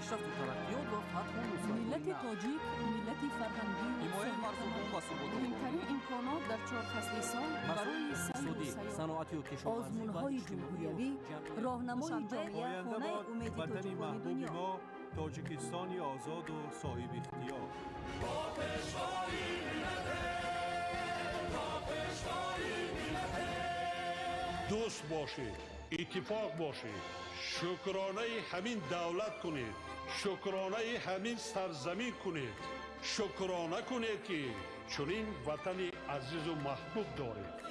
پیشرفت و ترقیات و فتح و نصرت ملت تاجیک ملت فرهنگی حمایه مردم و ثبات مهمترین امکانات در 4 فصل سال برای سیر و سیاحت، صنعتی و کشاورزی آزمون‌های جمهوریوی، راهنمای جامعه، خانه امید تاجیکان دنیا. تاجیکستانی آزاد و صاحب اختیار. دوست باشید، اتفاق باشید، شکرانه همین دولت کنید، شکرانه همین سرزمین کنید، شکرانه کنید که چنین وطن عزیز و محبوب دارید.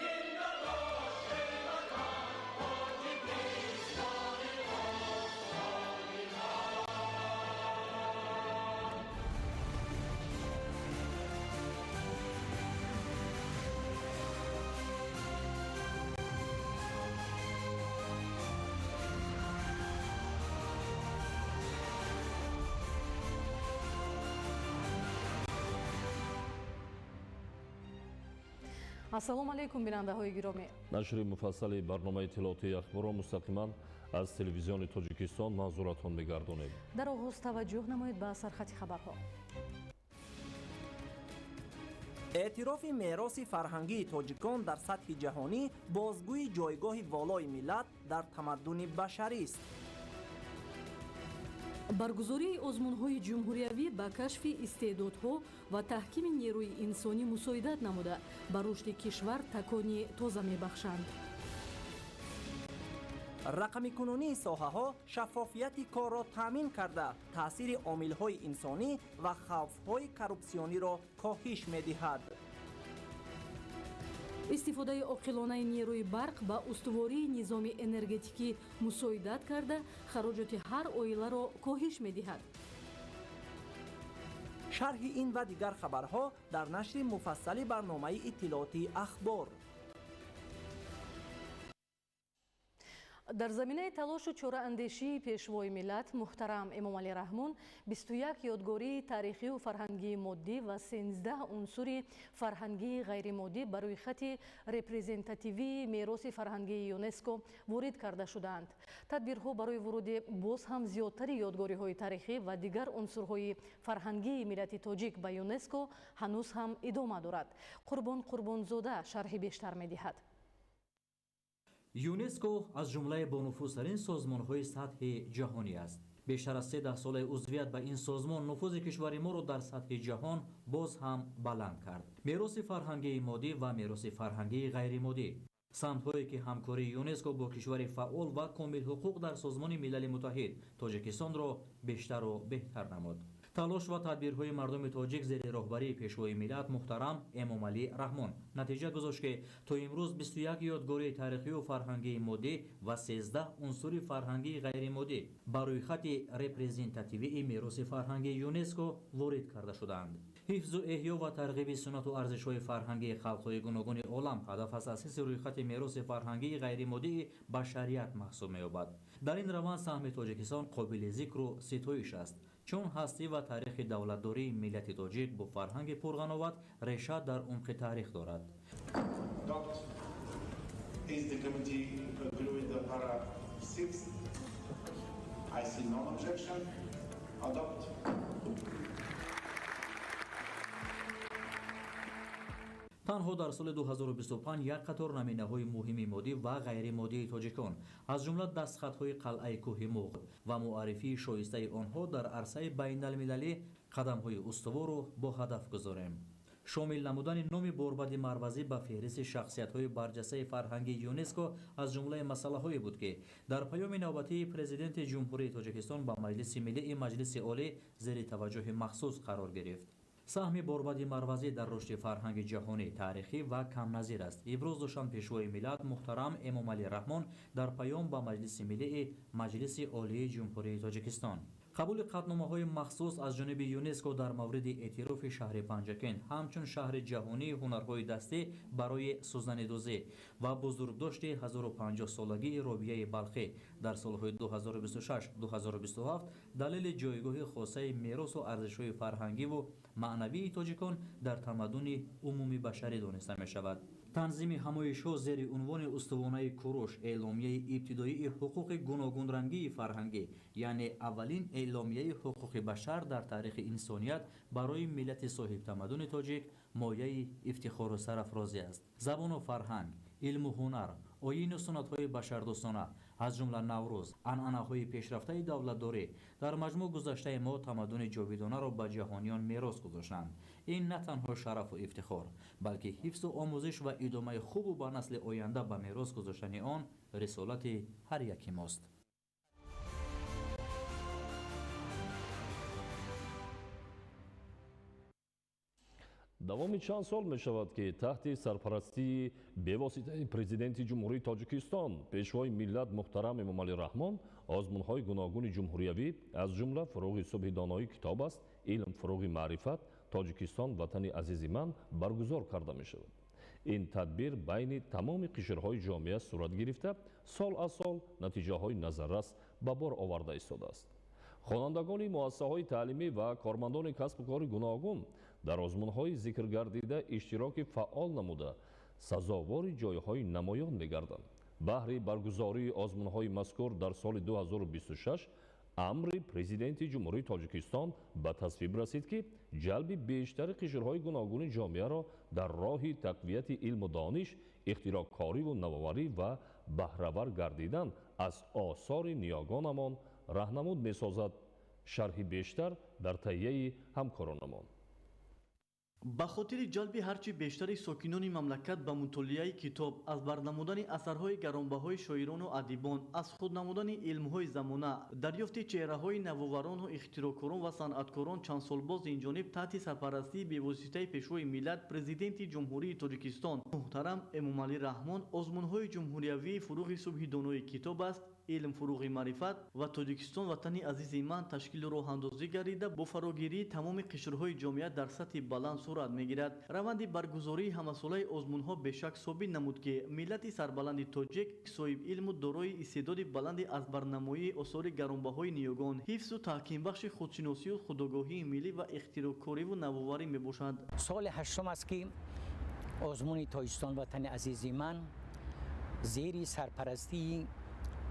ассалому алайкум бинандаҳои гиромӣ. нашри муфассали барномаи иттилоотии ахборро мустақиман аз телевизиони Тоҷикистон манзуратон мегардонем. дар оғоз таваҷҷӯҳ намоед ба сархати хабарҳо. эътирофи мероси фарҳангии тоҷикон дар сатҳи ҷаҳонӣ бозгӯи ҷойгоҳи волои миллат дар тамаддуни башарист. баргузории озмунҳои ҷумҳуриявӣ ба кашфи истеъдодҳо ва таҳкими нерӯи инсонӣ мусоидат намуда ба рушди кишвар такони тоза мебахшанд. рақамикунонии соҳаҳо шаффофияти корро таъмин карда таъсири омилҳои инсонӣ ва хавфҳои коррупсиониро коҳиш медиҳад. истифодаи оқилонаи нерӯи барқ ба устувории низоми энергетикӣ мусоидат карда хароҷоти ҳар оиларо коҳиш медиҳад. шарҳи ин ва дигар хабарҳо дар нашри муфассали барномаи иттилоотии ахбор. дар заминаи талошу чораандешии пешвои миллат муҳтарам Эмомалӣ Раҳмон 21 ёдгории таърихию фарҳангии моддӣ ва 13 унсури фарҳангии ғайримоддӣ ба рӯйхати репрезентативии мероси фарҳангии ЮНЕСКО ворид карда шудаанд. тадбирҳо барои вуруди боз ҳам зиёдтари ёдгориҳои таърихӣ ва дигар унсурҳои фарҳангии миллати тоҷик ба ЮНЕСКО ҳанӯз ҳам идома дорад. Қурбон Қурбонзода шарҳи бештар медиҳад. ЮНЕСКО аз ҷумлаи бонуфузтарин созмонҳои сатҳи ҷаҳонӣ аст. бештар аз 13 солаи узвият ба ин созмон нуфузи кишвари моро дар сатҳи ҷаҳон боз ҳам баланд кард. мероси фарҳангии моддӣ ва мероси фарҳангии ғайримоддӣ самтҳое ки ҳамкории ЮНЕСКО бо кишвари фаъол ва комилҳуқуқ дар созмони милали муттаҳид тоҷикистонро бештару беҳтар намуд. талош ва тадбирҳои мардуми тоҷик зери роҳбарии пешвои миллат муҳтарам Эмомалӣ Раҳмон натиҷа гузошт ки то имрӯз 21 ёдгории таърихию фарҳангии моддӣ ва 13 унсури фарҳангии ғайримоддӣ ба рӯйхати репрезентативии мероси фарҳангии ЮНЕСКО ворид карда шудаанд. ҳифзу эҳё ва тарғиби суннату арзишҳои фарҳангии халқҳои гуногуни олам ҳадаф аз асоси рӯйхати мероси фарҳангии ғайримоддии башарият маҳсуб меёбад. дар ин раванд саҳми тоҷикистон қобили зикру ситоиш аст, чун ҳастӣ ва таърихи давлатдории миллати тоҷик бо фарҳанги пурғановат реша дар умқи таърих дорад. танҳо дар соли 2025 як қатор намунаҳои муҳими моддӣ ва ғайримоддии тоҷикон аз ҷумла дастхатҳои қалъаи кӯҳи Муғ ва муаррифии шоистаи онҳо дар арсаи байналмилалӣ қадамҳои устуворро бо ҳадаф гузорем. шомил намудани номи Борбади Марвазӣ ба феҳристи шахсиятҳои барҷастаи фарҳангии ЮНЕСКО аз ҷумлаи масъалаҳое буд ки дар паёми навбатии президенти ҷумҳурии Тоҷикистон ба Маҷлиси Миллии Маҷлиси Олӣ зери таваҷҷӯҳи махсус қарор гирифт. саҳми Борбади Марвазӣ дар рушди фарҳанги ҷаҳонӣ таърихӣ ва камназир аст. имрӯз дошам пешвои миллат муҳтарам Эмомалӣ Раҳмон дар паём ба Маҷлиси Миллии Маҷлиси Олии Ҷумҳурии Тоҷикистон қабули қатномаҳои махсус аз ҷониби ЮНЕСКО дар мавриди эътирофи шаҳри Панҷакент ҳамчун шаҳри ҷаҳонии ҳунарҳои дастӣ барои сӯзанидӯзӣ ва бузургдошти 1050-солагии Робияи Балхӣ дар солҳои 2026-2027 далели ҷойгоҳи хосаи меросу арзишҳои фарҳангиву маънавии тоҷикон дар тамаддуни умуми башарӣ дониста мешавад. танзими ҳамоишҳо зери унвони устувонаи кӯрош эъломияи ибтидоии ҳуқуқи гуногунрангии фарҳангӣ, яъне аввалин эъломияи ҳуқуқи башар дар таърихи инсоният барои миллати соҳибтамаддуни тоҷик мояи ифтихору сарафрозӣ аст. Забону фарҳанг, илму ҳунар, оину суннатҳои башардӯстона, аз ҷумла Наврӯз, анъанаҳои пешрафтаи давлатдорӣ дар маҷмӯъ гузаштаи мо тамаддуни ҷовидонаро ба ҷаҳониён мерос гузоштанд. Ин на танҳо шарафу ифтихор, балки ҳифзу омӯзиш ва идомаи хубу ба насли оянда ба мерос гузоштани он рисолати ҳар яки мост. давоми чанд сол мешавад ки таҳти сарпарастии бевоситаи президенти ҷумҳурии Тоҷикистон пешвои миллат муҳтарам Эмомалӣ Раҳмон озмунҳои гуногуни ҷумҳуриявӣ аз ҷумла фуруғи субҳи доноӣ китоб аст, илм фуруғи маърифат, Тоҷикистон ватани азизи ман баргузор карда мешавад. ин тадбир байни тамоми қишрҳои ҷомеа сурат гирифта сол аз сол натиҷаҳои назаррас ба бор оварда истодааст. хонандагони муассисаҳои таълимӣ ва кормандони касбу кори гуногун дар озмунҳои зикргардида иштироки фаъол намуда сазовори ҷойҳои намоён мегарданд. баҳри баргузории озмунҳои мазкур дар соли 2026 амри президенти ҷумҳурии Тоҷикистон ба тасвиб расид ки ҷалби бештари қишрҳои гуногуни ҷомеаро дар роҳи тақвияти илму дониш, ихтироъкориву навоварӣ ва баҳравар гардидан аз осори ниёгонамон раҳнамуд месозад. шарҳи бештар дар таҳияи ҳамкоронамон. ба хотири ҷалби ҳарчи бештари сокинони мамлакат ба мутолиаи китоб, аз барнамудани асарҳои гаронбаҳои шоирону адибон, аз худ намудани илмҳои замона, дарёфти чеҳраҳои навоварону ихтироъкорон ва санъаткорон чандсолбоз инҷониб таҳти сарпарастии бевоситаи пешвои миллат президенти ҷумҳурии Тоҷикистон муҳтарам Эмомалӣ Раҳмон озмунҳои ҷумҳуриявии фуруғи субҳи донои китоб аст, илм фуруғи маърифат ва Тоҷикистон ватани азизи ман ташкилу роҳандозӣ гардида бо фарогирии тамоми қишрҳои ҷомеа дар сатҳи баланд сурат мегирад. раванди баргузории ҳамасолаи озмунҳо бешак собит намуд ки миллати сарбаланди тоҷик соҳиб илму дорои истеъдоди баланди аз барнамоии осори гаронбаҳои ниёгон, ҳифзу таҳкимбахши худшиносию худогоҳии миллӣ ва ихтироъкориву навоварӣ мебошад. соли ҳаштум аст ки озмуни Тоҷикистон ватани азизи ман зери сарпарастии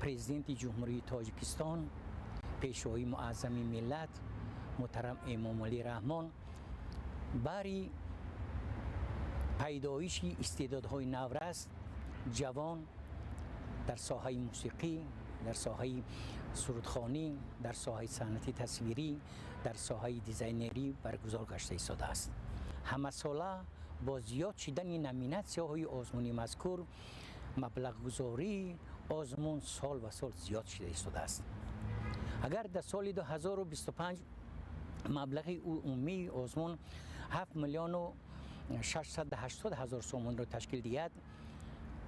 президенти ҷумҳурии Тоҷикистон пешвои муаззами миллат муҳтарам Эмомалӣ Раҳмон баъри пайдоиши истеъдодҳои наврас ҷавон дар соҳаи мусиқӣ, дар соҳаи сурудхонӣ, дар соҳаи санъати тасвирӣ, дар соҳаи дизайнерӣ баргузор гашта истодааст. ҳамасола бо зиёд шидани номинатсияҳои озмуни мазкур маблағгузории озмун сол ва сол зиёд шуда истодааст. агар дар соли 2025 маблағи умумии озмун 7 миллиону 680 ҳазор сомонро ташкил диҳад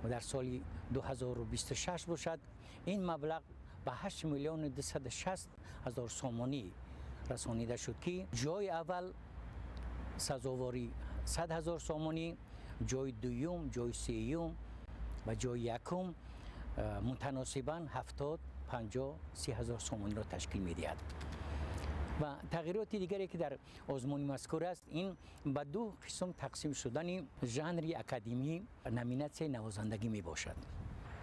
ва дар соли 2026 бошад ин маблағ ба 8 миллиону 260 ҳазор сомонӣ расонида шуд ки ҷои аввал сазовори 100 ҳазор сомонӣ, ҷои дуюм, ҷои сеюм ва ҷои якум мутаносибан 70, 50, 30 ҳазор сомонро ташкил медиҳад. ва тағйироти дигаре ки дар озмуни мазкур аст, ин ба ду қисм тақсим шудани жанри академӣ номинатсияи навозандагӣ мебошад.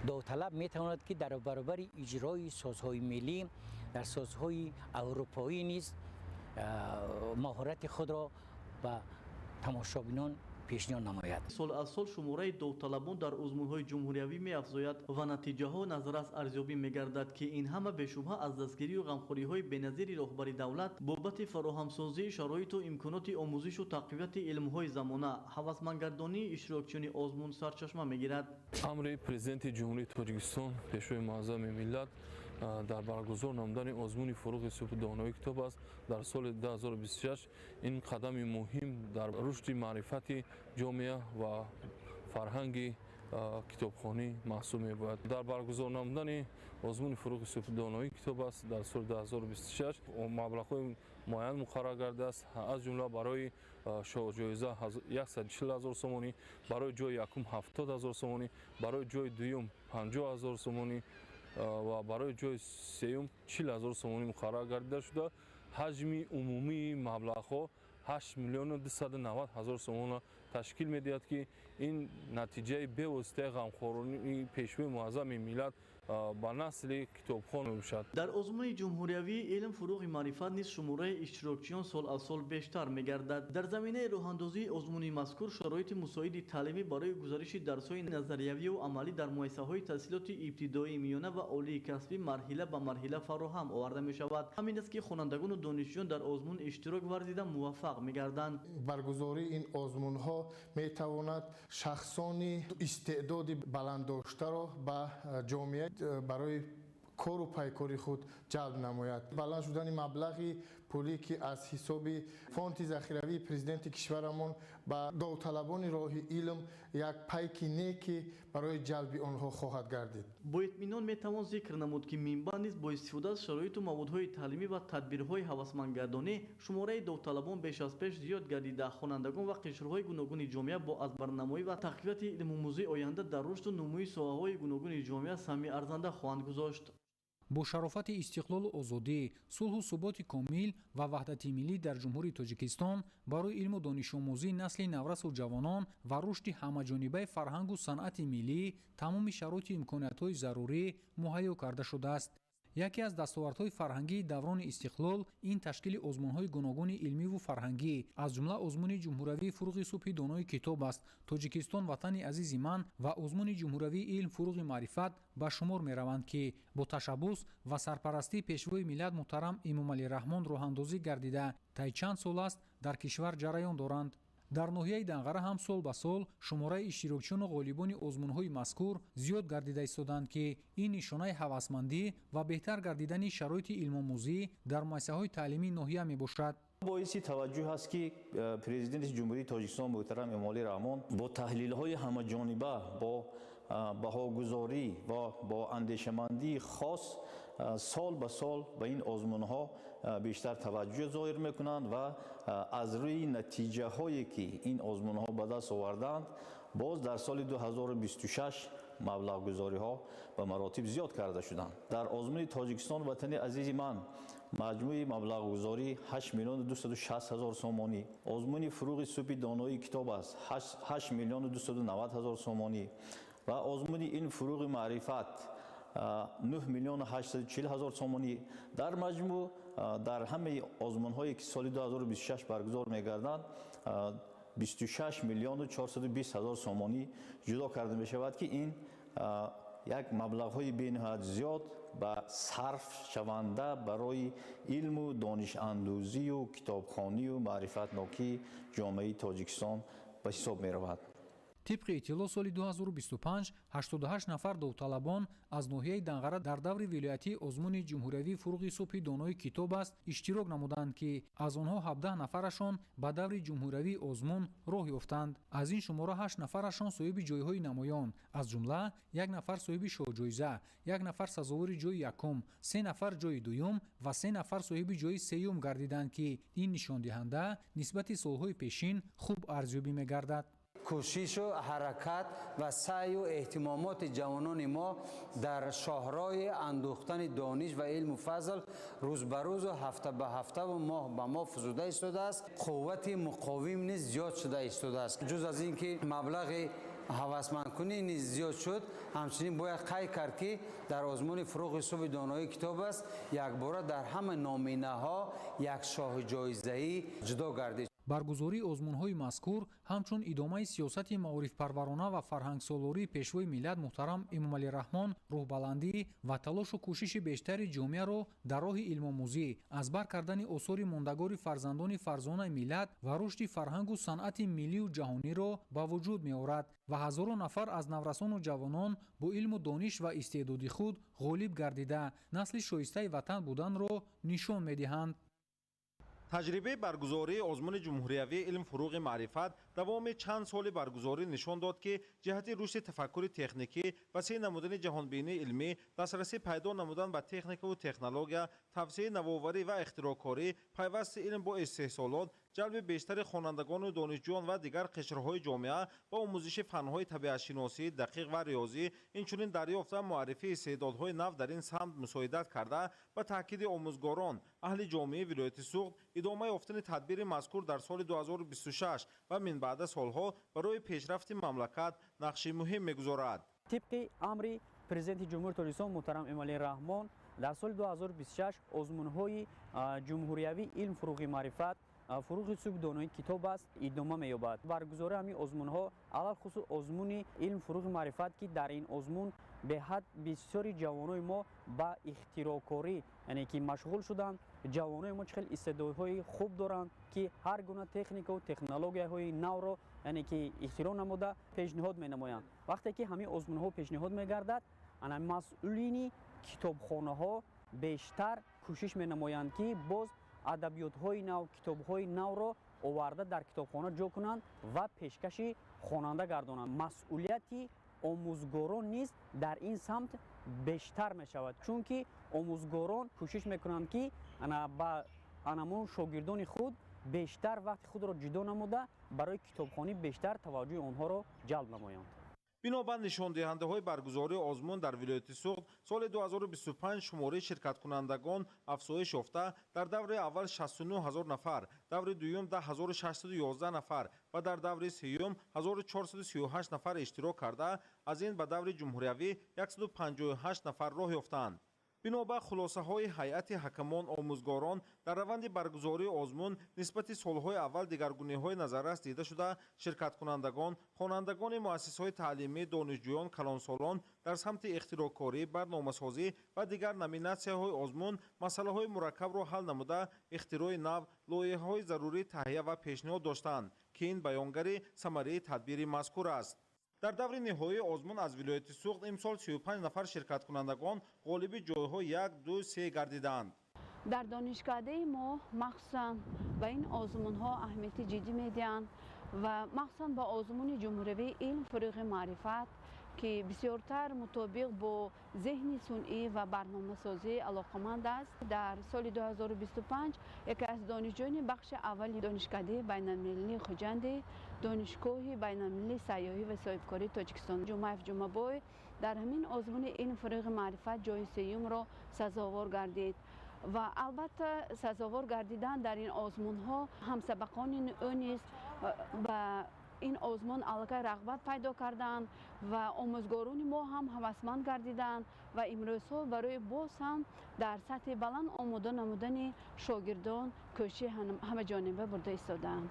довталаб метавонад ки дар баробари иҷрои созҳои миллӣ дар созҳои аврупоӣ низ маҳорати худро ба тамошобинон пешниҳод намояд. сол аз сол шумораи довталабон дар озмунҳои ҷумҳуриявӣ меафзояд ва натиҷаҳо назаррас арзёбӣ мегардад ки ин ҳама бешубҳа аз дастгирию ғамхориҳои беназири роҳбари давлат бобати фароҳамсозии шароиту имконоти омӯзишу тақвияти илмҳои замона, ҳавасмандгардонии иштирокчиёни озмун сарчашма мегирад. амри президенти ҷумҳурии Тоҷикистон пешвои муаззами миллат дар баргузор намудани озмуни фуруғи субҳи донои китоб аст дар соли 2026 ин қадами муҳим дар рушди маърифати ҷомеа ва фарҳанги китобхонӣ маҳсуб мебояд. дар баргузор намудани озмуни фуруғи субҳи донои китоб аст дар соли 2026 маблағҳои муайян муқаррар гардааст, аз ҷумла барои ҷоиза 140 ҳазор сомонӣ, барои ҷои якум 70 ҳазор сомонӣ, барои ҷои дуюм 50 ҳазор сомонӣ ва барои ҷои сеюм 40 ҳазор сомонӣ муқаррар гардида шуда ҳаҷми умумии маблағҳо 8 миллиону 290 ҳазор сомона ташкил медиҳад ки ин натиҷаи бевоситаи ғамхории пешвои муаззами миллат ба насли китобхон мебошад. дар озмуни ҷумҳуриявии илм фуруғи маърифат низ шумораи иштирокчиён сол аз сол бештар мегардад. дар заминаи роҳандозии озмуни мазкур шароити мусоиди таълимӣ барои гузариши дарсҳои назариявию амалӣ дар муассисаҳои таҳсилоти ибтидоӣ, миёна ва олии касбӣ марҳила ба марҳила фароҳам оварда мешавад. ҳамин аст ки хонандагону донишҷӯён дар озмун иштирок варзида муваффақ мегарданд. баргузории ин озмунҳо метавонад шахсони истеъдоди баланддоштаро ба ҷомеа барои кору пайкори худ ҷалб намояд. баланд шудани маблағи пулӣ ки аз ҳисоби фонди захиравии президенти кишварамон ба довталабони роҳи илм як пайки неки барои ҷалби онҳо хоҳад гардид. бо итминон метавон зикр намуд ки минбаъд низ бо истифода аз шароиту маводҳои таълимӣ ва тадбирҳои ҳавасмандгардонӣ шумораи довталабон беш аз пеш зиёд гардида хонандагон ва қишрҳои гуногуни ҷомеа бо азбарнамоӣ ва тақвияти илмумӯзии оянда дар рушду нумӯи соҳаҳои гуногуни ҷомеа сами арзанда хоҳанд гузошт. бо шарофати истиқлолу озодӣ, сулҳу суботи комил ва ваҳдати миллӣ дар ҷумҳурии Тоҷикистон барои илму донишомӯзии насли наврасу ҷавонон ва рушди ҳамаҷонибаи фарҳангу санъати миллӣ тамоми шароиту имкониятҳои зарурӣ муҳайё карда шудааст. яке аз дастовардҳои фарҳангии даврони истиқлол ин ташкили озмунҳои гуногуни илмиву фарҳангӣ аз ҷумла озмуни ҷумҳуриявии фуруғи субҳи донои китоб аст. Тоҷикистон ватани азизи ман ва озмуни ҷумҳуриявии илм фуруғи маърифат ба шумор мераванд ки бо ташаббус ва сарпарастии пешвои миллат муҳтарам Эмомалираҳмон роҳандозӣ гардида таи чанд сол аст дар кишвар ҷараён доранд. дар ноҳияи Данғара ҳам сол ба сол шумораи иштирокчиёну ғолибони озмунҳои мазкур зиёд гардида истоданд ки ин нишонаи ҳавасмандӣ ва беҳтар гардидани шароити илмомӯзӣ дар муассисаҳои таълимии ноҳия мебошад. боиси таваҷҷӯҳ аст ки президенти ҷумҳурии Тоҷикистон муҳтарам Эмомалӣ Раҳмон бо таҳлилҳои ҳамаҷониба, бо баҳогузорӣ ва бо андешамандии хос сол ба сол ба ин озмунҳо бештар таваҷҷӯҳ зоҳир мекунанд ва аз рӯи натиҷаҳое ки ин озмунҳо ба даст оварданд боз дар соли 2026 маблағгузориҳо ба маротиб зиёд карда шуданд. дар озмуни Тоҷикистон ватани азизи ман маҷмӯи маблағгузорӣ 8 миллион 260 ҳазор сомонӣ, озмуни фуруғи субҳи доноии китоб аст 8 миллион 290 ҳазор сомонӣ ва озмуни ин фуруғи маърифат 9 миллион 840 ҳазор сомонӣ. дар маҷмӯъ дар ҳамаи озмунҳое ки соли 2026 баргузор мегарданд 26 миллион 420 ҳазор сомонӣ ҷудо карда мешавад ки ин як маблағҳои бениҳоят зиёд ба сарф шаванда барои илму донишандӯзию китобхонию маърифатнокии ҷомеаи Тоҷикистон ба ҳисоб меравад. طبق اطلاع سال 2025 88 نفر داوطلبان از ناحیه دنقره در دور ولایتی آزمون جمهوری فروغ صبح دانای کتاب است اشتراک نمودند که از آنها 17 نفرشان به دور جمهوری آزمون راه یافتند. از این شماره 8 نفرشان صاحب جایهای نمایان، از جمله یک نفر صاحب شاهجایزه، یک نفر سزاوار جای یکم، 3 نفر جای دوم و 3 نفر صاحب جای سوم گردیدند که این نشان دهنده نسبت سالهای پیشین خوب ارزیابی می‌گردد. کوشش و حرکت و سعی و اهتمامات جوانان ما در شاهراه اندوختن دانش و علم و فضل روز به روز و هفته به هفته و ماه به ماه فزوده ایستاده است. قوت مقاوم نیز زیاد شده ایستاده است. جز از اینکه مبلغ هوسمند کنی نیز زیاد شد، همچنین باید قید کرد که در آزمون فروغ صبح دانایی کتاب است یک باره در همه نامینه ها یک شاه جایزه‌ای جدا گردید. برگزاری آزمون‌های مذکور همچون ادامه سیاست معارف پرورانه و فرهنگسالاری پیشوای ملت محترم امامعلی رحمان روحبلندی و تلاش و کوشش بیشتر جامعه را در راه علم آموزی از بر کردن آثار ماندگار فرزندان فرزانه ملت و رشد فرهنگ و صنعت ملی و جهانی را به وجود می‌آورد و هزاران نفر از نورسان و جوانان با علم و دانش و استعداد خود غالب گردیده نسل شایسته وطن بودن را نشان می‌دهند. تجربه برگزاری آزمون جمهوریوی علم فروغ معرفت دوام چند سال برگزاری نشان داد که جهت رشد تفکر تکنیکی و سعی نمودن جهانبینی علمی، دسترسی پیدا نمودن به تکنیک و تکنولوژی، توسعه نوآوری و اختراعکاری، پیوست علم با استحصالات، جلب بیشتر خوانندگان و دانشجویان و دیگر قشرهای جامعه با آموزش فنهای طبیعت‌شناسی دقیق و ریاضی، اینچنین دریافت و معرفی استعدادهای نو در این سمت مساعدت کرده و تاکید آموزگاران اهل جامعه ولایت سوخت ادامه یافتن تدبیر مذکور در سال 2026 و من همچنین بعد از سالها برای پیشرفت مملکت نقشی مهم می‌گذارد. طبق امر پرزیدنت جمهوری تاجیکستان محترم امامعلی رحمان در سال 2026 آزمون‌های جمهوریوی علم فروغ معرفت فروغ سوق دانایی کتاب است ادامه می‌یابد. برگزاری همین آزمون‌ها علل خصوص آزمون علم فروغ معرفت که در این آزمون به حد بسیاری جوانای ما با اختراع‌کاری یعنی که مشغول شدند. جوانای ما چقدر استعدادهای خوب دارند که هر گونه تکنیک و تکنولوژی‌های نو را یعنی که اختراع نموده پیشنهاد می‌نمایند. وقتی که همین آزمون‌ها پیشنهاد می‌گردد انا مسئولین کتابخانه‌ها بیشتر کوشش می‌نمایند که باز ادبیات‌های نو، کتاب‌های نو را آورده در کتابخانه جا کنند و پیشکش خواننده گردانند. مسئولیتی آموزگاران نیز در این سمت بیشتر می شود، چون که آموزگاران کوشش میکنند که با انمون شاگردان خود بیشتر وقت خود را جدا نموده برای کتابخوانی بیشتر توجه آنها را جلب نمایند. بنابر نشان دهنده های برگزاری آزمون در ولایت سوخت سال 2025 شماره شرکت کنندگان افزایش یافته در دور اول 69,000 نفر، دور دوم 10,611 نفر و در دور سوم 1,438 نفر اشتراک کرده، از این به دور جمهوریوی 158 نفر راه یافتند. بنابر خلاصه های هیئت حکمان آموزگاران در روند برگزاری آزمون نسبت سالهای اول دگرگونی های نظررس دیده شده، شرکت کنندگان، خوانندگان مؤسسه های تعلیمی، دانشجویان، کلانسالان در سمت اختراع‌کاری، برنامه‌سازی و دیگر نامیناسی‌های های آزمون مسئله های مرکب را حل نموده، اختراع نو، لایحه‌های ضروری تهیه و پیشنهاد داشتند که این بیانگر ثمره تدبیر مذکور است. در دور نهایی آزمون از ولایت سوخت امسال 35 نفر شرکت کنندگان غالب جایها 1، 2، 3 گردیدند. در دانشکده ما مخصوصا به این آزمون ها اهمیت جدی میدهند و مخصوصا با آزمون جمهوری علم فروغ معرفت که بسیارتر مطابق با ذهن صنعی و برنامه سازی علاقمند است. در سال 2025 یکی از دانشجویان بخش اول دانشکده بین‌المللی خوجند دانشگاه بین‌المللی سیاحی و صاحبکاری تاجیکستان جمعه جمعه‌بای در همین آزمون علم فروغ معرفت جای سوم را سزاوار گردید و البته سزاوار گردیدن در این آزمون ها همسبقان او نیز به این آزمون علاقه رغبت پیدا کردند و آموزگاران ما هم هوسمند گردیدند و امروز برای باز هم در سطح بلند آماده نمودن شاگردان کوشش همه جانبه برده ایستادند.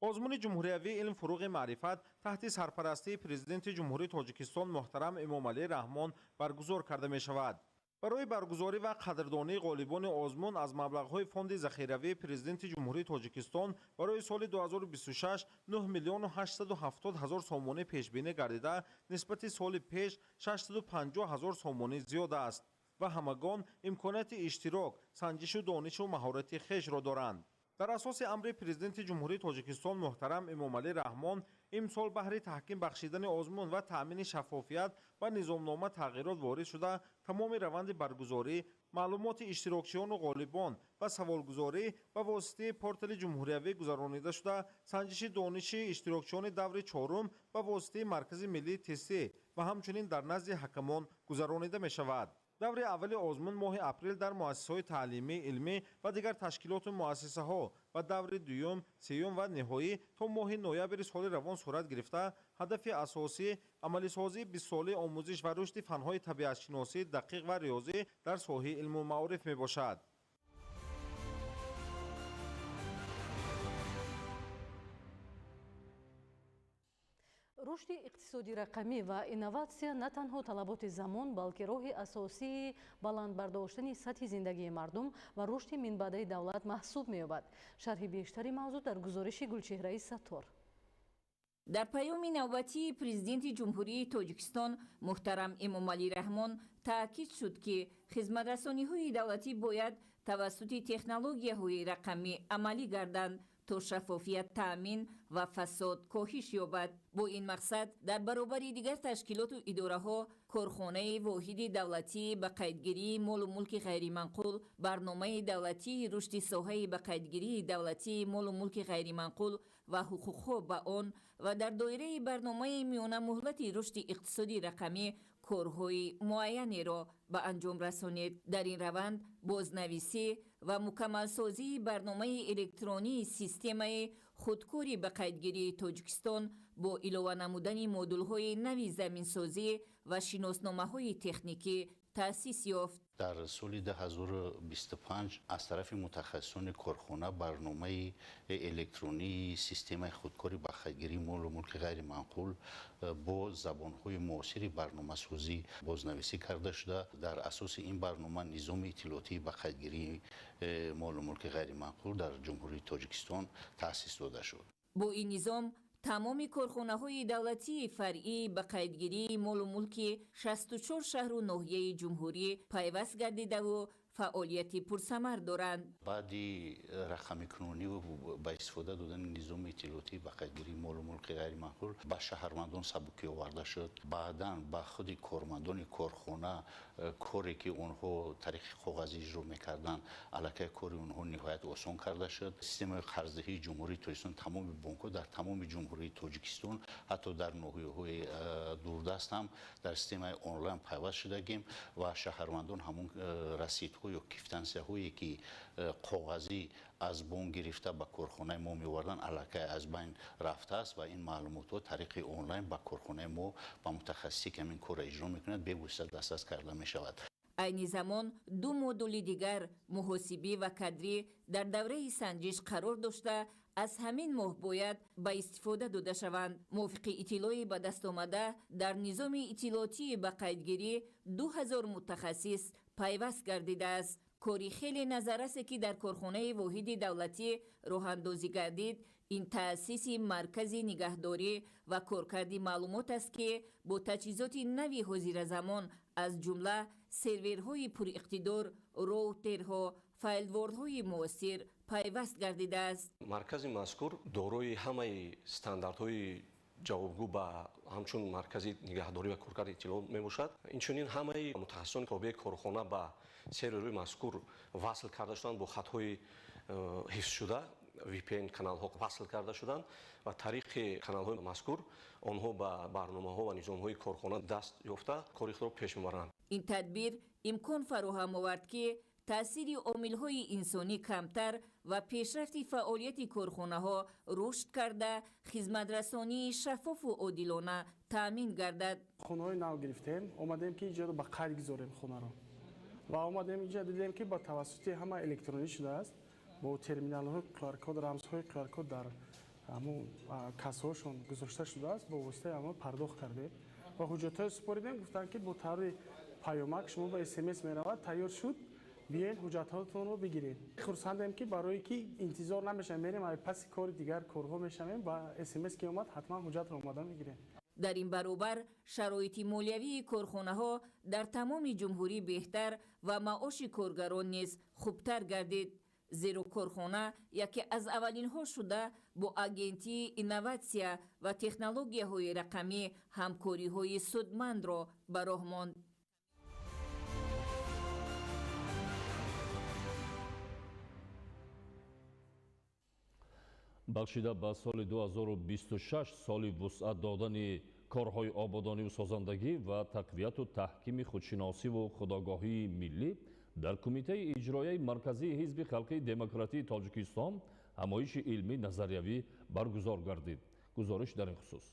آزمون جمهوریوی علم فروغ معرفت تحت سرپرستی پرزیدنت جمهوری تاجیکستان محترم امامعلی رحمان برگزار کرده می شود. برای برگزاری و قدردانی غالبان آزمون از مبلغ‌های فوند ذخیروی پرزیدنت جمهوری تاجیکستان برای سال 2026 9,870,000 سومانی پیشبینی گردیده، نسبت سال پیش 650,000 سومانی زیاد است و همگان امکانات اشتراک، سنجش و دانش و مهارت خویش را دارند. در اساس امر پرزیدنت جمهوری تاجیکستان محترم امامعلی رحمان امسال بهر تحکیم بخشیدن آزمون و تأمین شفافیت و نظامنامه تغییرات وارد شده، تمام روند برگزاری، معلومات اشتراکچیان و غالبان و سوالگزاری به واسطه پورتال جمهوریوی گذرانیده شده، سنجش دانش اشتراکچیان دور چهارم به واسطه مرکز ملی تستی و همچنین در نزد حکمان گذرانیده می شود. دور اول آزمون ماه اپریل در مؤسسه‌های تعلیمی، علمی و دیگر تشکیلات و مؤسسه‌ها و دور دوم، سوم و نهایی تا ماه نوامبر سال روان صورت گرفته، هدف اساسی عملی سازی 20 ساله آموزش و رشد فن‌های طبیعت شناسی دقیق و ریاضی در ساحه علم و معارف میباشد. رشد اقتصادی رقمی و اینواتسیا نه تنها طلبات زمان بلکه راه اساسی بلند برداشتن سطح زندگی مردم و رشد منبعه دولت محسوب می‌یابد. شرح بیشتری موضوع در گزارش گلچهره ستار. در پیام نوبتی پرزیدنت جمهوری تاجیکستان محترم امامعلی رحمان تاکید شد که خدمت‌رسانی‌های دولتی باید توسط تکنولوژی‌های رقمی عملی گردند تا شفافیت تأمین و فساد کاهش یابد. با این مقصد در برابر دیگر تشکیلات و اداره‌ها، کارخانه واحد دولتی به قیدگیری مال و ملک غیر منقول، برنامه دولتی رشد ساحه به قیدگیری دولتی مال و ملک غیر منقول و حقوقها به آن و در دایره برنامه میانه مهلت رشد اقتصادی رقمی корҳои муайянеро ба анҷом расонед. Дар ин раванд бознависӣ ва мукаммалсозии барномаи электронии системаи худкори ба қайдгирии Тоҷикистон бо илова намудани модулҳои нави заминсозӣ ва шиносномаҳои техникӣ таъсис ёфт. در سال 2025 از طرف متخصصان کارخانه برنامه الکترونی سیستم خودکاری بخشگیری مال و ملک غیر منقول با زبانهای معاصر برنامه سازی بازنویسی کرده شده. در اساس این برنامه نظام اطلاعاتی بخشگیری مال و ملک غیر منقول در جمهوری تاجیکستان تأسیس داده شد. با این نظام тамоми корхонаҳои давлатии фаръӣ ба қайдгирии молу мулки 64 шаҳру ноҳияи ҷумҳурӣ пайваст гардидаву фаъолияти пурсамар доранд. баъди рақамикунонӣ ва ба истифода додани низоми иттилоотӣ ба қайдгирии молу мулки ғайримаъқул ба шаҳрвандон сабукӣ оварда шуд. баъдан ба худи кормандони корхона коре ки онҳо тариқи коғазӣ иҷро мекарданд аллакай кори онҳо ниҳоят осон карда шуд. системаи қарздиҳии ҷумҳурии тоҷикистон тамоми бонкҳо дар тамоми ҷумҳурии тоҷикистон ҳатто дар ноҳияҳои дурдаст ҳам дар системаи онлайн пайваст шудагим ва шаҳрвандон ҳамон расидҳо ё квитансияҳое ки коғазӣ аз бон гирифта ба корхонаи мо меовардан аллакай аз байн рафтааст ва ин маълумотҳо тариқи онлайн ба корхонаи мо ба мутахассисе ки ҳамин корро иҷро мекунад бевосита дастрас карда мешавад. айни замон ду модули дигар муҳосибӣ ва кадрӣ дар давраи санҷиш қарор дошта аз ҳамин моҳ бояд ба истифода дода шаванд. мувофиқи иттилои ба дастомада дар низоми иттилоотии ба қайдгирӣ 2000 мутахассис пайваст гардидааст. кори хеле назарасе ки дар корхонаи воҳиди давлатӣ роҳандозӣ гардид ин таъсиси маркази нигаҳдорӣ ва коркарди маълумот аст ки бо таҷҳизоти нави ҳозиразамон аз ҷумла серверҳои пуриқтидор, роутерҳо, файлвордҳои муосир пайваст гардидааст. маркази мазкур дорои ҳамаи стандартҳои ҷавобгӯ ба ҳамчун маркази нигаҳдорӣ ва коркарди иттилоот мебошад. инчунин ҳамаи мутахассисони тобеи корхона ба серверҳои мазкур васл карда шуданд, бо хатҳои ҳифзшуда VPN каналҳо васл карда шуданд ва тариқи каналҳои мазкур онҳо ба барномаҳо ва низомҳои корхона даст ёфта кори худро пеш мебаранд. ин тадбир имкон фароҳам овард ки таъсири омилҳои инсонӣ камтар ва пешрафти фаъолияти корхонаҳо рушд карда хизматрасонии шаффофу одилона таъмин гардад. хонаҳои нав гирифтем, омадем ки иҷоро ба қайд гузорем хонаро ва омадем иҷо дидем ки ба тавассути ҳама электронӣ шудааст, бо терминалҳои QR-код, рамзҳои QR-код дар ҳамон кассаҳошон гузошта шудааст. бо воситаи ҳама пардохт кардем ва ҳуҷҷатҳои супоридем. гуфтанд ки бо таври паёмак шумо ба SMS меравад, тайёр шуд, биен ҳуҷҷатҳоятонро бигиред. хурсандем ки барое ки интизор намешавем, мерем паси кори дигар корҳо мешавем, ба SMS ки омад ҳатман ҳуҷҷатро омада мегирем. дар ин баробар шароити молиявии корхонаҳо дар тамоми ҷумҳурӣ беҳтар ва маоши коргарон низ хубтар гардид. зеро корхона яке аз аввалинҳо шуда бо агентии инноватсия ва технологияҳои рақамӣ ҳамкориҳои судмандро ба роҳ монд. бахшида ба соли 2026 соли вусъат додани корҳои ободониву созандагӣ ва тақвияту таҳкими худшиносиву худогоҳии миллӣ дар кумитаи иҷроияи марказии ҳизби халқии демократии Тоҷикистон ҳамоиши илмӣ назариявӣ баргузор гардид. гузориш дар ин хусус.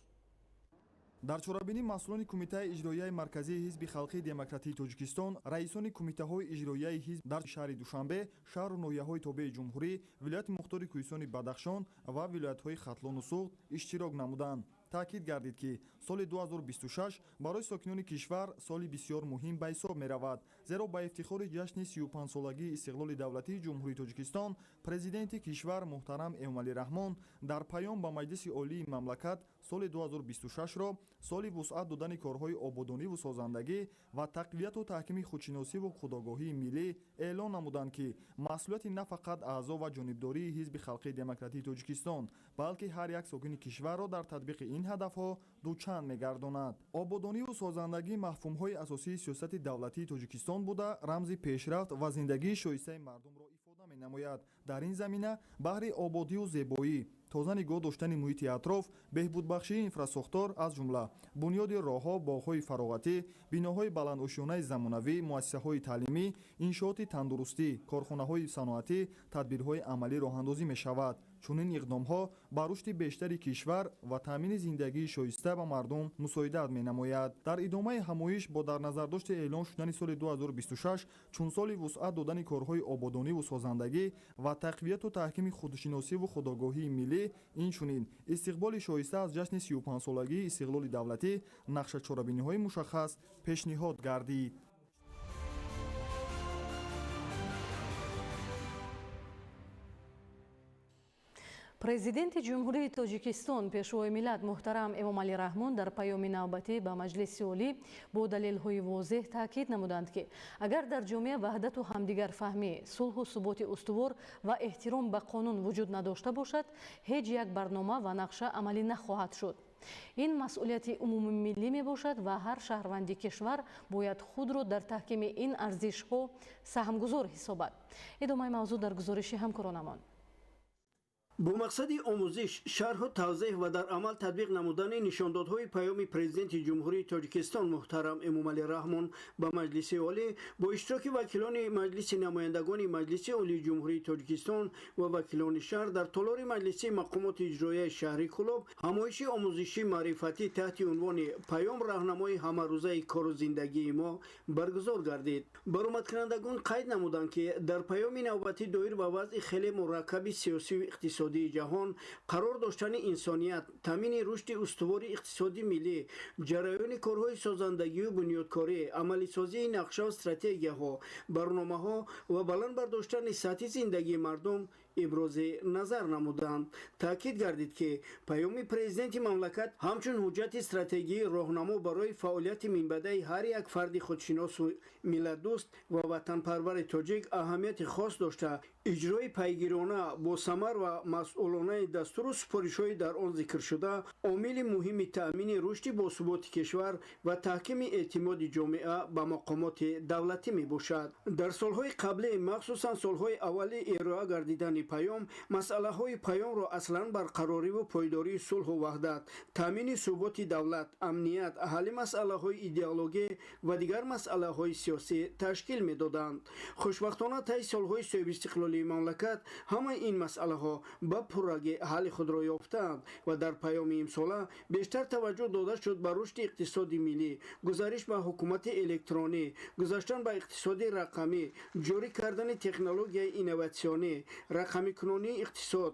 дар чорабинӣ масъулони кумитаи иҷроияи марказии ҳизби халқии демократии Тоҷикистон, раисони кумитаҳои иҷроияи ҳизб дар шаҳри Душанбе, шаҳру ноҳияҳои тобеи ҷумҳурӣ, вилояти мухтори Кӯҳистони Бадахшон ва вилоятҳои Хатлону Суғд иштирок намуданд. таъкид гардид ки соли 2026 барои сокинони кишвар соли бисёр муҳим ба ҳисоб меравад, зеро ба ифтихори ҷашни 35-солагии истиқлоли давлатии ҷумҳурии Тоҷикистон президенти кишвар муҳтарам Эмомалӣ Раҳмон дар паём ба Маҷлиси олии мамлакат соли 2026ро соли вусъат додани корҳои ободониву созандагӣ ва тақвияту таҳкими худшиносиву худогоҳии миллӣ эълон намуданд ки масъулияти на фақат аъзо ва ҷонибдории ҳизби халқии демократии Тоҷикистон, балки ҳар як сокини кишварро дар татбиқи ин ҳадафҳо дучанд мегардонад. ободониву созандагӣ мафҳумҳои асосии сиёсати давлатии Тоҷикистон буда рамзи пешрафт ва зиндагии шоистаи мардумро ифода менамояд. дар ин замина баҳри ободию зебоӣ тоза нигоҳ доштани муҳити атроф, беҳбудбахшии инфраструктур аз ҷумла бунёди роҳҳо, боғҳои фароғатӣ, биноҳои баландошёнаи замонавӣ, муассисаҳои таълимӣ, иншооти тандурустӣ, корхонаҳои саноатӣ, тадбирҳои амалӣ роҳандозӣ мешавад. чунин иқдомҳо ба рушди бештари кишвар ва таъмини зиндагии шоиста ба мардум мусоидат менамояд. дар идомаи ҳамоиш бо дар назардошти эълон шудани соли 2026 чун соли вусъат додани корҳои ободониву созандагӣ ва тақвияту таҳкими худшиносиву худогоҳии миллӣ, инчунин истиқболи шоиста аз ҷашни 35-солагии истиқлоли давлатӣ нақшачорабиниҳои мушаххас пешниҳод гардид. президенти ҷумҳурии тоҷикистон пешвои миллат муҳтарам эмомалӣ раҳмон дар паёми навбатӣ ба маҷлиси олӣ бо далелҳои возеҳ таъкид намуданд ки агар дар ҷомеа ваҳдату ҳамдигарфаҳмӣ, сулҳу суботи устувор ва эҳтиром ба қонун вуҷуд надошта бошад, ҳеҷ як барнома ва нақша амалӣ нахоҳад шуд. ин масъулияти умумимиллӣ мебошад ва ҳар шаҳрванди кишвар бояд худро дар таҳкими ин арзишҳо саҳмгузор ҳисобад. идомаи мавзӯъ дар гузориши ҳамкоронамон. бо мақсади омӯзиш, шарҳу тавзеҳ ва дар амал татбиқ намудани нишондодҳои паёми президенти ҷумҳурии тоҷикистон муҳтарам эмомалӣ раҳмон ба маҷлиси олӣ бо иштироки вакилони маҷлиси намояндагони маҷлиси олии ҷумҳурии тоҷикистон ва вакилони шаҳр дар толори маҷлиси мақомоти иҷроияи шаҳри Кӯлоб ҳамоиши омӯзиши маърифатӣ таҳти унвони паём раҳнамои ҳамарӯзаи кору зиндагии мо баргузор гардид. баромадкунандагон қайд намуданд ки дар паёми навбатӣ доир ба вазъи хеле мураккаби сиёсиву иқтисодии ҷаҳон қарор доштани инсоният, таъмини рушди устувори иқтисоди миллӣ, ҷараёни корҳои созандагию бунёдкорӣ, амалисозии нақшаву стратегияҳо, барномаҳо ва баланд бардоштани сатҳи зиндагии мардум ибрози назар намуданд. таъкид гардид ки паёми президенти мамлакат ҳамчун ҳуҷҷати стратегии роҳнамо барои фаъолияти минбаъдаи ҳар як фарди худшиносу миллатдӯст ва ватанпарвари тоҷик аҳамияти хос дошта, иҷрои пайгирона, босамар ва масъулонаи дастуру супоришҳои дар он зикршуда омили муҳими таъмини рушди босуботи кишвар ва таҳкими эътимоди ҷомеа ба мақомоти давлатӣ мебошад. дар солҳои қаблӣ, махсусан солҳои аввали ироа гардидани паём, масъалаҳои паёмро аслан барқарориву пойдории сулҳу ваҳдат, таъмини суботи давлат, амният, ҳалли масъалаҳои идеологӣ ва дигар масъалаҳои сиёсӣ ташкил медоданд. хушбахтона таи солҳои соҳибистиқлолии мамлакат ҳамаи ин масъалаҳо ба пурраги ҳалли худро ёфтаанд ва дар паёми имсола бештар таваҷҷӯҳ дода шуд ба рушди иқтисоди миллӣ, гузариш ба ҳукумати электронӣ, гузаштан ба иқтисоди рақамӣ, ҷорӣ кардани технологияи инноватсионӣ, рақамикунонии иқтисод,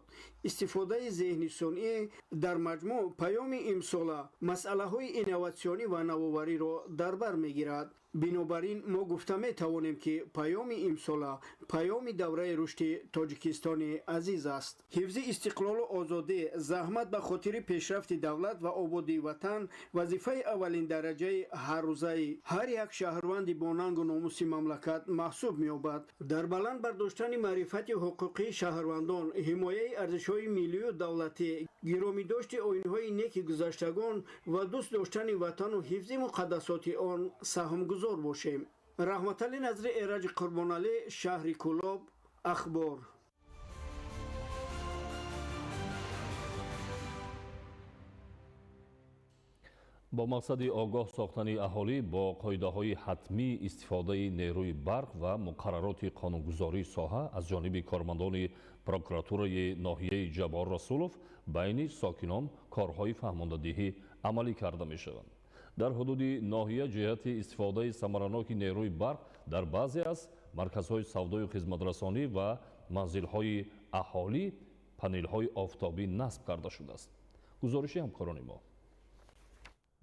истифодаи зеҳни сунъӣ. дар маҷмӯъ паёми имсола масъалаҳои инноватсионӣ ва навовариро дар бар мегирад. бинобар ин мо гуфта метавонем ки паёми имсола паёми давраи рушди тоҷикистони азиз аст. ҳифзи истиқлолу озодӣ, заҳмат ба хотири пешрафти давлат ва ободии ватан вазифаи аввалиндараҷаи ҳаррӯзаи ҳар як шаҳрванди бо нангу номуси мамлакат маҳсуб меёбад. дар баланд бардоштани маърифати ҳуқуқии шаҳрвандон, ҳимояи арзишҳои миллию давлатӣ, гиромидошти оинҳои неки гузаштагон ва дӯст доштани ватану ҳифзи муқаддасоти он саҳмгузор бошем. раҳматалӣ назри эраҷи қурбоналӣ, шаҳри Кӯлоб, ахбор. бо мақсади огоҳ сохтани аҳолӣ бо қоидаҳои ҳатмии истифодаи нерӯи барқ ва муқаррароти қонунгузории соҳа аз ҷониби кормандони прокуратураи ноҳияи Ҷабор Расулов байни сокинон корҳои фаҳмондадиҳӣ амалӣ карда мешаванд. дар ҳудуди ноҳия ҷиҳати истифодаи самараноки нерӯи барқ дар баъзе аз марказҳои савдою хизматрасонӣ ва манзилҳои аҳолӣ панелҳои офтобӣ насб карда шудааст. гузориши ҳамкорони мо.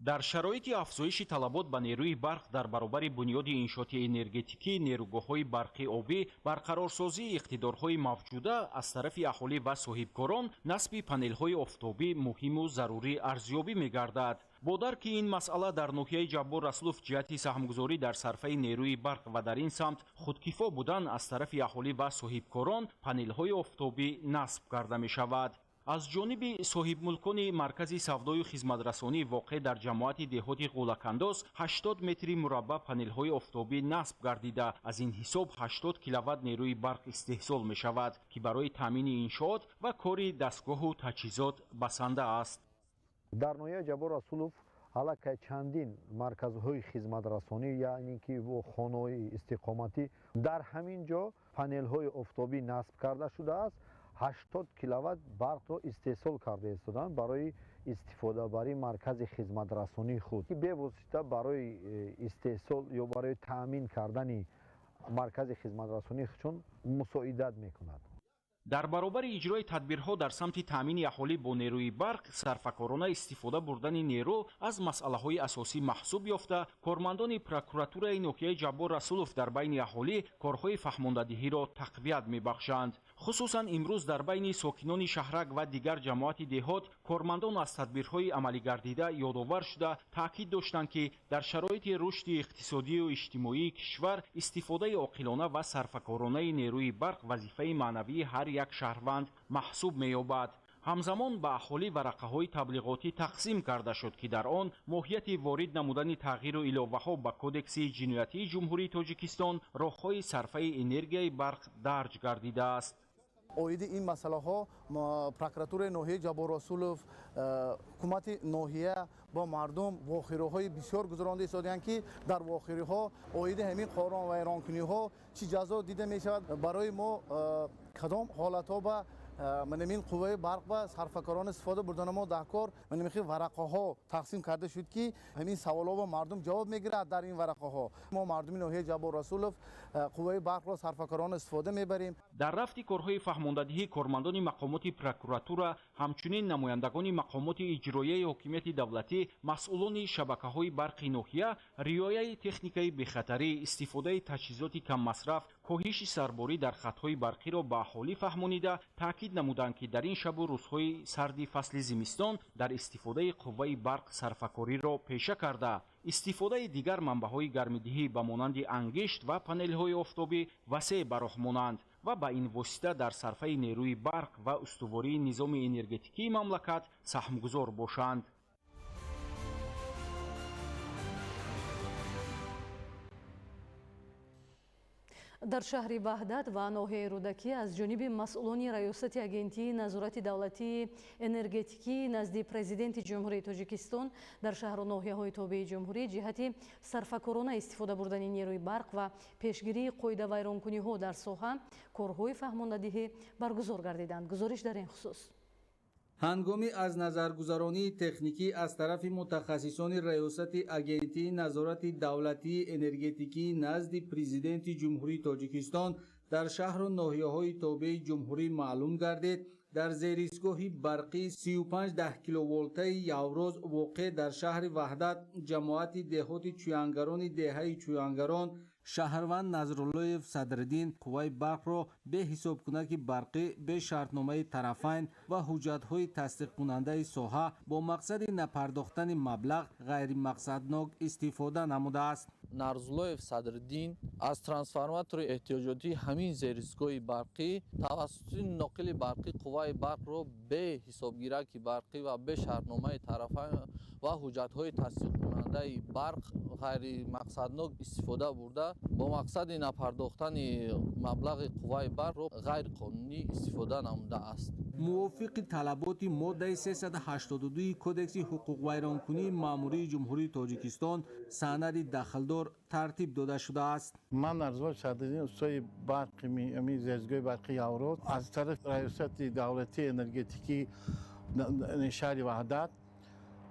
дар шароити афзоиши талабот ба нерӯи барқ дар баробари бунёди иншооти энергетикӣ, нерӯгоҳҳои барқи обӣ, барқарорсозии иқтидорҳои мавҷуда аз тарафи аҳолӣ ва соҳибкорон насби панелҳои офтобӣ муҳиму зарурӣ арзёбӣ мегардад. бо дарки ин масъала дар ноҳияи Ҷаббор Расулов ҷиҳати саҳмгузорӣ дар сарфаи нерӯи барқ ва дар ин самт худкифо будан аз тарафи аҳолӣ ва соҳибкорон панелҳои офтобӣ насб карда мешавад. аз ҷониби соҳибмулкони маркази савдою хизматрасонӣ воқеъ дар ҷамоати деҳоти ғулакандоз 80 метри мураббаъ панелҳои офтобӣ насб гардида аз ин ҳисоб 80 киловатт нерӯи барқ истеҳсол мешавад, ки барои таъмини иншоот ва кори дастгоҳу таҷҳизот басанда аст. дар ноҳияи ҷабор расулов аллакай чандин марказҳои хизматрасонӣ, яъне ки хонаҳои истиқоматӣ, дар ҳамин ҷо панелҳои офтобӣ насб карда шудааст. 80 киловатт барқро истеҳсол карда истоданд барои истифодабарии маркази хизматрасонии худ, ки бевосита барои истеҳсол ё барои таъмин кардани маркази хизматрасонии худшон мусоидат мекунад. дар баробари иҷрои тадбирҳо дар самти таъмини аҳолӣ бо нерӯи барқ сарфакорона истифода бурдани нерӯ аз масъалаҳои асосӣ маҳсуб ёфта, кормандони прокуратураи ноҳияи ҷаббор расулов дар байни аҳолӣ корҳои фаҳмондадиҳиро тақвият мебахшанд. хусусан имрӯз дар байни сокинони шаҳрак ва дигар ҷамоати деҳот кормандон аз тадбирҳои амалӣ гардида ёдовар шуда таъкид доштанд, ки дар шароити рушди иқтисодию иҷтимоии кишвар истифодаи оқилона ва сарфакоронаи нерӯи барқ вазифаи маънавии ҳар як шаҳрванд маҳсуб меёбад. ҳамзамон ба аҳолӣ варақаҳои таблиғотӣ тақсим карда шуд, ки дар он моҳияти ворид намудани тағйиру иловаҳо ба кодекси ҷиноятии ҷумҳурии Тоҷикистон роҳҳои сарфаи энергияи барқ дарҷ гардидааст. оиди ин масъалаҳо прокуратураи ноҳияи ҷабор расулов, ҳукумати ноҳия ба мардум вохӯриҳои бисёр гузаронда истоданд, ки дар вохӯриҳо оиди ҳамин қонун вайронкуниҳо чӣ ҷазо дида мешавад. барои мо кадом ҳолатҳо ба манамин қувваи барқ ва сарфакорон истифода бурдани мо дар кор манамихи варақаҳо тақсим карда шуд, ки ҳамин саволҳо мардум ҷавоб мегирад. дар ин варақаҳо мо мардуми ноҳияи ҷабор расулов қувваи барқро сарфакорон истифода мебарем. дар рафти корҳои фаҳмондадиҳӣ кормандони мақомоти прокуратура, ҳамчунин намояндагони мақомоти иҷроияи ҳокимияти давлатӣ, масъулони шабакаҳои барқи ноҳия, риояи техникаи бехатарӣ, истифодаи таҷҳизоти каммасраф, коҳиши сарборӣ дар хатҳои барқиро ба аҳолӣ фаҳмонида таъкид намуданд, ки дар ин шабу рӯзҳои сарди фасли зимистон дар истифодаи қувваи барқ сарфакориро пеша карда, истифодаи дигар манбаъҳои гармидиҳӣ ба монанди ангишт ва панелҳои офтобӣ васеъ ба роҳ монанд ва ба ин восита дар сарфаи нерӯи барқ ва устувории низоми энергетикии мамлакат саҳмгузор бошанд. дар шаҳри ваҳдат ва ноҳияи рӯдакӣ аз ҷониби масъулони раёсати агентии назорати давлатии энергетикӣ назди президенти ҷумҳурии Тоҷикистон дар шаҳру ноҳияҳои тобеи ҷумҳурӣ ҷиҳати сарфакорона истифода бурдани нерӯи барқ ва пешгирии қоидавайронкуниҳо дар соҳа корҳои фаҳмондадиҳӣ баргузор гардиданд. гузориш дар ин хусус ҳангоми аз назаргузаронии техникӣ аз тарафи мутахассисони раёсати агентии назорати давлатии энергетикӣ назди президенти ҷумҳурии Тоҷикистон дар шаҳру ноҳияҳои тобеи ҷумҳурӣ маълум гардид, дар зеристгоҳи барқии 35 10 киловолтаи Явроз воқеъ дар шаҳри Ваҳдат ҷамоати деҳоти чӯянгарони деҳаи чӯянгарон шаҳрванд Назруллоев Садриддин қувваи барқро беҳисобкунаки барқӣ бе шартномаи тарафайн ва ҳуҷҷатҳои тасдиқкунандаи соҳа бо мақсади напардохтани маблағ ғайримақсаднок истифода намудааст. Нарзуллоев Садриддин аз трансформатори эҳтиёҷотии ҳамин зеристгоҳи барқӣ тавассути ноқили барқӣ қувваи барқро бе ҳисобгираки барқӣ ва бе шартномаи тарафайн ва ҳуҷҷатҳои тасдиқкунандаи барқ ғайримақсаднок истифода бурда бо мақсади напардохтани маблағи қувваи барқро ғайриқонунӣ истифода намудааст. мувофиқи талаботи моддаи 382 кодекси ҳуқуқвайронкунии маъмурии ҷумҳурии Тоҷикистон санади дахлдор тартиб дода шудааст. ман Нарзуллоев Садриддин устои барқи зеристгоҳи барқи Явроз аз тарафи раёсати давлатии энергетикӣ шаҳри Ваҳдат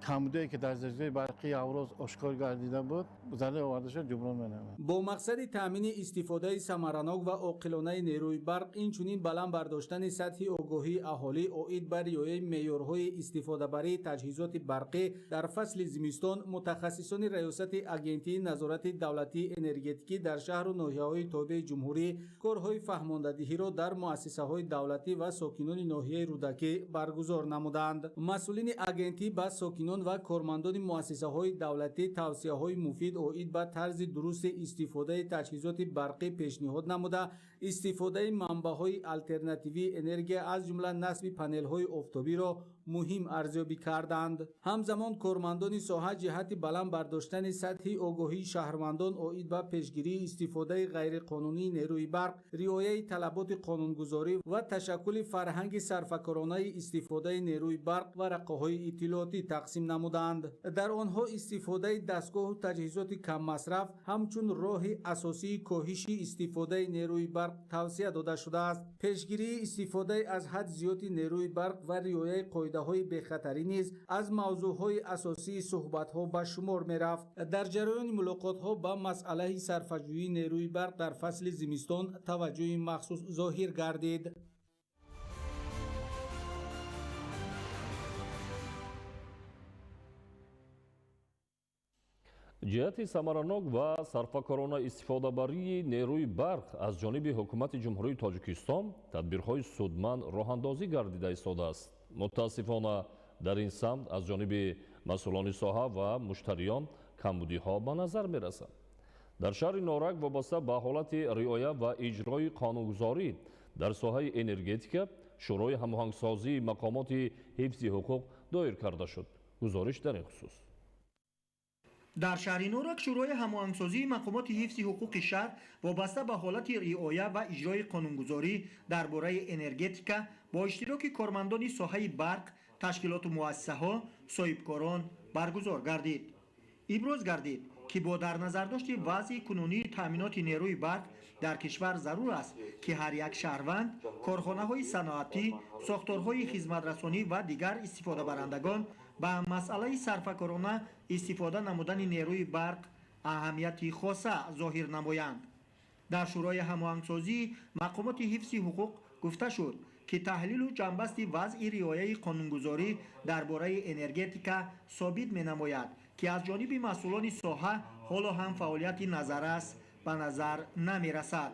камбудое ки дар зеристгоҳи барқи Явроз ошкор гардида буд зарар оварда шуд ҷуброн менамояд. бо мақсади таъмини истифодаи самаранок ва оқилонаи нерӯи барқ, инчунин баланд бардоштани сатҳи огоҳии аҳолӣ оид ба риояи меъёрҳои истифодабарии таҷҳизоти барқӣ дар фасли зимистон, мутахассисони раёсати агентии назорати давлатии энергетикӣ дар шаҳру ноҳияҳои тобеи ҷумҳурӣ корҳои фаҳмондадиҳиро дар муассисаҳои давлатӣ ва сокинони ноҳияи рӯдакӣ баргузор намуданд. масъулини агентӣ ба сокинон муқимён ва кормандони муассисаҳои давлатӣ тавсияҳои муфид оид ба тарзи дурусти истифодаи таҷҳизоти барқӣ пешниҳод намуда, истифодаи манбаъҳои алтернативии энергия аз ҷумла насби панелҳои офтобиро муҳим арзёбӣ карданд. ҳамзамон кормандони соҳа ҷиҳати баланд бардоштани сатҳи огоҳии шаҳрвандон оид ба пешгирии истифодаи ғайриқонунии нерӯи барқ, риояи талаботи қонунгузорӣ ва ташаккули фарҳанги сарфакоронаи истифодаи нерӯи барқ варақаҳои иттилоотӣ тақсим намуданд. дар онҳо истифодаи дастгоҳу таҷҳизоти каммасраф ҳамчун роҳи асосии коҳиши истифодаи нерӯи барқ тавсия дода шудааст. пешгирии истифодаи аз ҳад зиёди нерӯи барқ ва риояи қоидаҳои бехатарӣ низ аз мавзӯъҳои асосии суҳбатҳо ба шумор мерафт. дар ҷараёни мулоқотҳо ба масъалаи сарфаҷӯии нерӯи барқ дар фасли зимистон таваҷҷӯҳи махсус зоҳир гардид. ҷиҳати самаранок ва сарфакорона истифодабарии нерӯи барқ аз ҷониби ҳукумати ҷумҳурии тоҷикистон тадбирҳои судманд роҳандозӣ гардида истодааст. мутаассифона дар ин самт аз ҷониби масъулони соҳа ва муштариён камбудиҳо ба назар мерасад. дар шаҳри норак вобаста ба ҳолати риоя ва иҷрои қонунгузорӣ дар соҳаи энергетика шӯрои ҳамоҳангсозии мақомоти ҳифзи ҳуқуқ доир карда шуд. гузориш дар ин хусус. дар шаҳри норак шӯрои ҳамоҳангсозии мақомоти ҳифзи ҳуқуқи шаҳр вобаста ба ҳолати риоя ва иҷрои қонунгузорӣ дар бораи энергетика бо иштироки кормандони соҳаи барқ, ташкилоту муассисаҳо, соҳибкорон баргузор гардид. иброз гардид ки бо дар назардошти вазъи кунунии таъминоти нерӯи барқ дар кишвар зарур аст ки ҳар як шаҳрванд, корхонаҳои саноатӣ, сохторҳои хизматрасонӣ ва дигар истифодабарандагон ба масъалаи сарфакорона истифода намудани нерӯи барқ аҳамияти хоса зоҳир намоянд. дар шӯрои ҳамоҳангсозии мақомоти ҳифзи ҳуқуқ гуфта шуд ки таҳлилу ҷамъбасти вазъи риояи қонунгузорӣ дар бораи энергетика собит менамояд ки аз ҷониби масъулони соҳа ҳоло ҳам фаъолияти назаррас ба назар намерасад.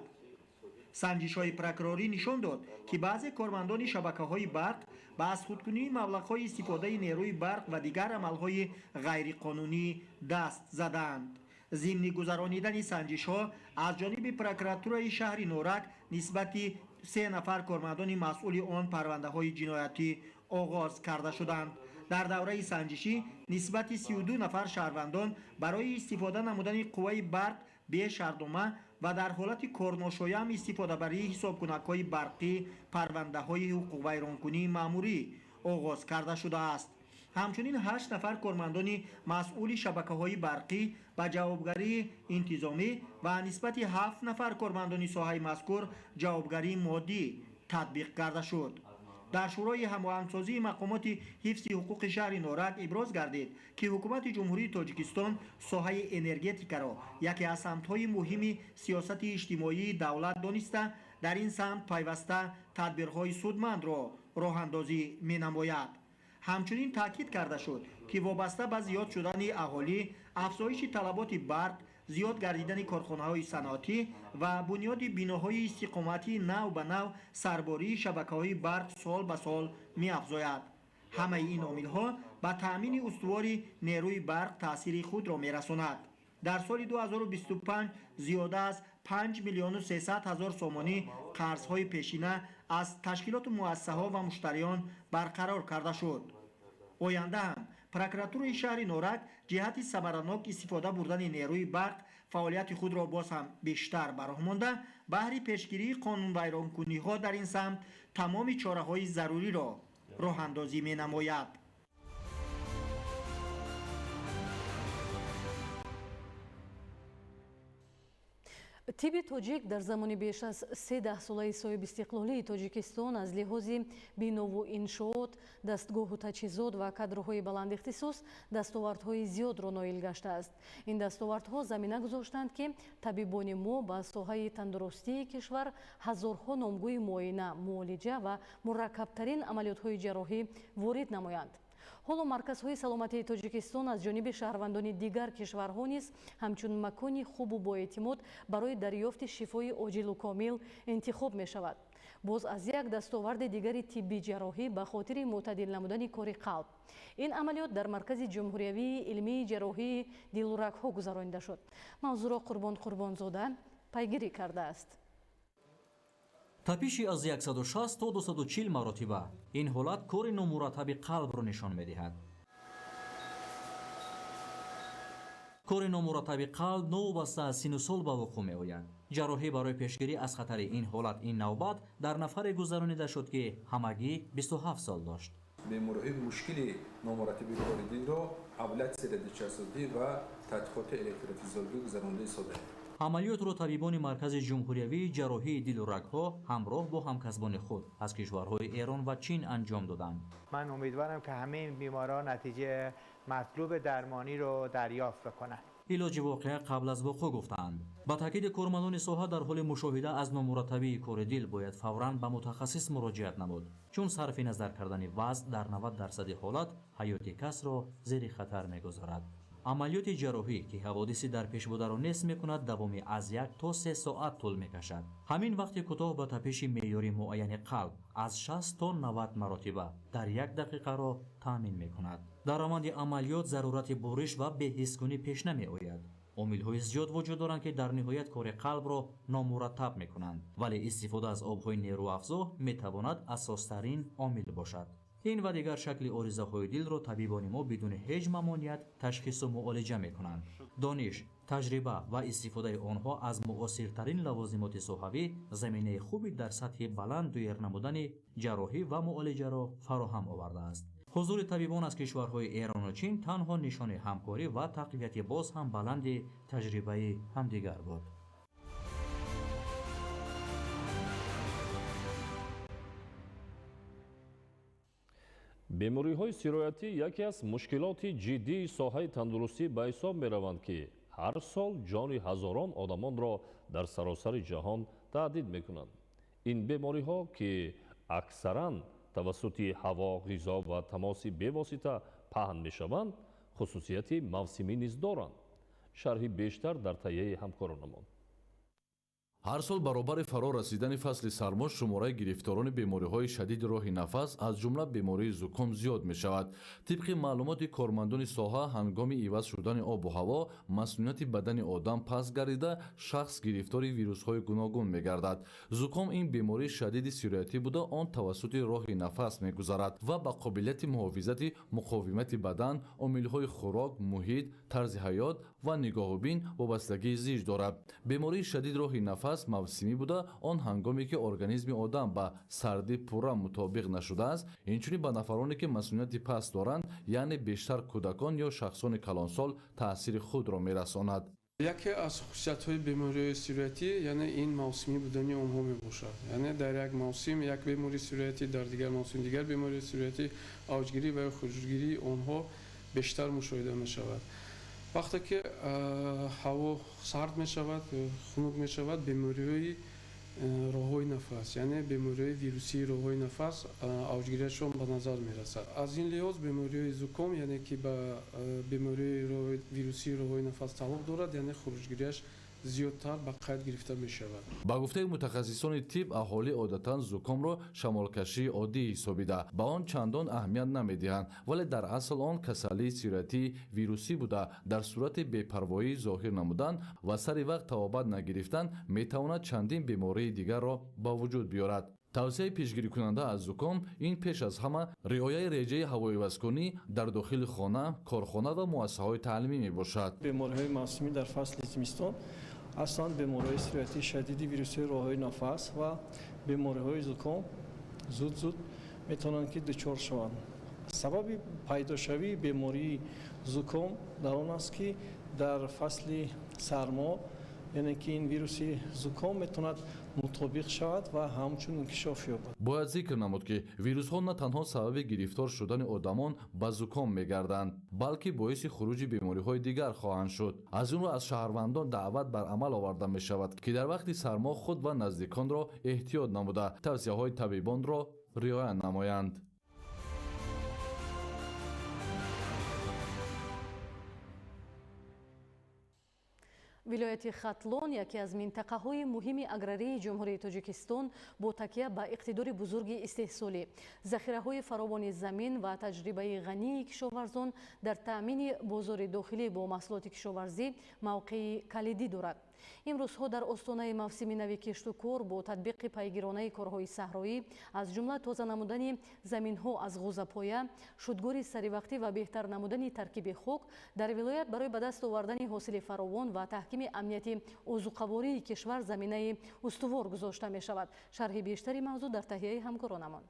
санҷишҳои прокурорӣ нишон дод ки баъзе кормандони шабакаҳои барқ ба аз худкунии маблағҳои истифодаи нерӯи барқ ва дигар амалҳои ғайриқонунӣ даст заданд. зимни гузаронидани санҷишҳо аз ҷониби прокуратураи шаҳри норак нисбати 3 нафар кормандони масъули он парвандаҳои ҷиноятӣ оғоз карда шуданд. дар давраи санҷишӣ нисбати 32 нафар шаҳрвандон барои истифода намудани қувваи барқ бешартнома ва дар ҳолати корношоям истифодабарии ҳисобкунакҳои барқӣ парвандаҳои ҳуқуқвайронкунии маъмурӣ оғоз карда шудааст. ҳамчунин 8 нафар кормандони масъули шабакаҳои барқӣ ба ҷавобгарии интизомӣ ва нисбати 7 нафар кормандони соҳаи мазкур ҷавобгарии моддӣ татбиқ карда шуд. дар шӯрои ҳамоҳангсозии мақомоти ҳифзи ҳуқуқи шаҳри норак иброз гардид ки ҳукумати ҷумҳурии тоҷикистон соҳаи энергетикаро яке аз самтҳои муҳими сиёсати иҷтимоии давлат дониста дар ин самт пайваста тадбирҳои судмандро роҳандозӣ менамояд. ҳамчунин таъкид карда шуд ки вобаста ба зиёд шудани аҳолӣ, афзоиши талаботи барқ, зиёд гардидани корхонаҳои саноатӣ ва бунёди биноҳои истиқоматӣ нав ба нав сарбории шабакаҳои барқ сол ба сол меафзояд. ҳамаи ин омилҳо ба таъмини устувори нерӯи барқ таъсири худро мерасонад. дар соли 2025 зиёда аз 5 миллиону 300 ҳазор сомонӣ қарзҳои пешина аз ташкилоту муассисаҳо ва муштариён барқарор карда шуд. оянда ҳам прокуратураи шаҳри норак ҷиҳати самаранок истифода бурдани нерӯи барқ фаъолияти худро боз ҳам бештар бароҳ монда баҳри пешгирии қонунвайронкуниҳо дар ин самт тамоми чораҳои заруриро роҳандозӣ менамояд. тиби тоҷик дар замони беш аз 13 солаи соҳиби истиқлолии тоҷикистон аз лиҳози бинову иншоот, дастгоҳу таҷҳизот ва кадрҳои баландихтисос дастовардҳои зиёдро ноил гаштааст. ин дастовардҳо замина гузоштанд ки табибони мо ба соҳаи тандурустии кишвар ҳазорҳо номгӯи муоина, муолиҷа ва мураккабтарин амалиётҳои ҷарроҳӣ ворид намоянд. ҳоло марказҳои саломатии тоҷикистон аз ҷониби шаҳрвандони дигар кишварҳо низ ҳамчун макони хубу боэътимод барои дарёфти шифои оҷилу комил интихоб мешавад. боз аз як дастоварди дигари тибби ҷарроҳӣ ба хотири мӯътадил намудани кори қалб. ин амалиёт дар маркази ҷумҳуриявии илмии ҷарроҳии дилу рагҳо гузаронида шуд. мавзӯъро Қурбон Қурбонзода пайгирӣ кардааст. тапиши аз 160 то 240 маротиба ин ҳолат кори номураттаби қалбро нишон медиҳад. кори номураттаби қалб новобаста аз сину сол ба вуқӯъ меояд. ҷарроҳӣ барои пешгирӣ аз хатари ин ҳолат ин навбат дар нафаре гузаронида шуд ки ҳамагӣ 27 сол дошт. бемориҳои мушкили номураттаби кори дилро аблясияда дучарсозӣ ва тадқиқоти электротизоргӣ гузаронида истодаем. амалиётро табибони маркази ҷумҳуриявии ҷарроҳии дилу рагҳо ҳамроҳ бо ҳамкасбони худ аз кишварҳои Эрон ва Чин анҷом доданд. من امیدوارم که همه این بیماران نتیجه مطلوب درمانی رو دریافت بکنند. илоҷи воқеа қабл аз вуқӯъ гуфтаанд. ба таъкиди кормандони соҳа дар ҳоли мушоҳида аз номураттабии кори дил бояд фавран ба мутахассис муроҷиат намуд, чун сарфи назар кардани вазъ дар 90% ҳолат ҳаёти касро зери хатар мегузорад. амалиёти ҷарроҳӣ ки ҳаводиси дар пешбударо нест мекунад давоми аз 1 то 3 соат тӯл мекашад. ҳамин вақти кӯтоҳ ба тапиши меъёри муайяни қалб аз 60 то 90 маротиба дар 1 дақиқаро таъмин мекунад. дар раванди амалиёт зарурати бориш ва беҳискунӣ пеш намеояд. омилҳои зиёд вуҷуд доранд ки дар ниҳоят кори қалбро номураттаб мекунанд, вале истифода аз обҳои нерӯафзо метавонад асостарин омил бошад. ин ва дигар шакли оризаҳои дилро табибони мо бидуни ҳеҷ мамоният ташхису муолиҷа мекунанд. дониш, таҷриба ва истифодаи онҳо аз муосиртарин лавозимоти соҳавӣ заминаи хуби дар сатҳи баланд дуер намудани ҷарроҳӣ ва муолиҷаро фароҳам овардааст. ҳузури табибон аз кишварҳои Эрону Чин танҳо нишони ҳамкорӣ ва тақвияти боз ҳам баланди таҷрибаи ҳамдигар буд. бемориҳои сироятӣ яке аз мушкилоти ҷиддии соҳаи тандурустӣ ба ҳисоб мераванд, ки ҳар сол ҷони ҳазорон одамонро дар саросари ҷаҳон таҳдид мекунанд. ин бемориҳо, ки аксаран тавассути ҳаво, ғизо ва тамоси бевосита паҳн мешаванд, хусусияти мавсимӣ низ доранд. шарҳи бештар дар таҳияи ҳамкоронамон. ҳар сол баробари фаро расидани фасли сармо шумораи гирифторони бемориҳои шадиди роҳи нафас аз ҷумла бемории зуком зиёд мешавад. тибқи маълумоти кормандони соҳа ҳангоми иваз шудани обу ҳаво масъулияти бадани одам паст гардида шахс гирифтори вирусҳои гуногун мегардад. зуком ин бемории шадиди сироятӣ буда он тавассути роҳи нафас мегузарад ва ба қобилияти муҳофизати муқовимати бадан, омилҳои хӯрок, муҳит, тарзи ҳаёт ва нигоҳубин вобастагии зич дорад. бемории шадиди роҳи нафас мавсимӣ буда он ҳангоме ки организми одам ба сардӣ пурра мутобиқ нашудааст, инчунин ба нафароне ки масъулияти паст доранд, яъне бештар кӯдакон ё шахсони калонсол таъсири худро мерасонад. яке аз хусусиятҳои бемориҳои сироятӣ яъне ин мавсимӣ будани онҳо мебошад. яъне дар як мавсим як бемории сироятӣ, дар дигар мавсим дигар бемории сироятӣ, авҷгирӣ ва хуруҷгирии онҳо бештар мушоҳида мешавад. вақте ки ҳаво сард мешавад, хунук мешавад, бемориҳои роҳҳои нафас, яъне бемориҳои вирусии роҳҳои нафас авҷгирияшон ба назар мерасад. аз ин лиҳоз бемориҳои зуком, яъне ки ба бемории вирусии роҳҳои нафас тааллуқ дорад, яъне хуруҷгирияш зиёдтар ба қайд гирифта мешавад. ба гуфтаи мутахассисони тиб, аҳолӣ одатан зукомро шамолкашии оддӣ ҳисобида ба он чандон аҳамият намедиҳанд, вале дар асл он касалии сироятии вирусӣ буда дар сурати бепарвоӣ зоҳир намудан ва сари вақт тавобат нагирифтан метавонад чандин бемории дигарро ба вуҷуд биёрад. тавсияи пешгирикунанда аз зуком ин пеш аз ҳама риояи реҷаи ҳавоивазкунӣ дар дохили хона, корхона ва муассисаҳои таълимӣ мебошад. бемориҳои мавсимӣ дар фасли зимистон аслан бемориҳои сироятии шадиди вирусии роҳҳои нафас ва бемориҳои зуком зуд метавонанд ки дучор шаванд. сабаби пайдошавии бемории зуком дар он аст ки дар фасли сармо, яъне ки ин вируси зуком метавонад мутобиқ шавад ва ҳамчун инкишоф ёбад. бояд зикр намуд ки вирусҳо на танҳо сабаби гирифтор шудани одамон ба зуком мегарданд, балки боиси хуруҷи бемориҳои дигар хоҳанд шуд. аз ин рӯ аз шаҳрвандон даъват бар амал оварда мешавад ки дар вақти сармо худ ва наздиконро эҳтиёт намуда тавсияҳои табибонро риоя намоянд. вилояти Хатлон яке аз минтақаҳои муҳими аграрии ҷумҳурии Тоҷикистон бо такя ба иқтидори бузурги истеҳсолӣ, захираҳои фаровони замин ва таҷрибаи ғании кишоварзон дар таъмини бозори дохилӣ бо маҳсулоти кишоварзӣ мавқеи калидӣ дорад. имрӯзҳо дар остонаи мавсими нави кишту кор бо татбиқи пайгиронаи корҳои саҳроӣ аз ҷумла тоза намудани заминҳо аз ғӯзапоя, шудгори саривақтӣ ва беҳтар намудани таркиби хок дар вилоят барои ба даст овардани ҳосили фаровон ва таҳкими амнияти озуқавории кишвар заминаи устувор гузошта мешавад. шарҳи бештари мавзӯъ дар таҳияи ҳамкоронамон.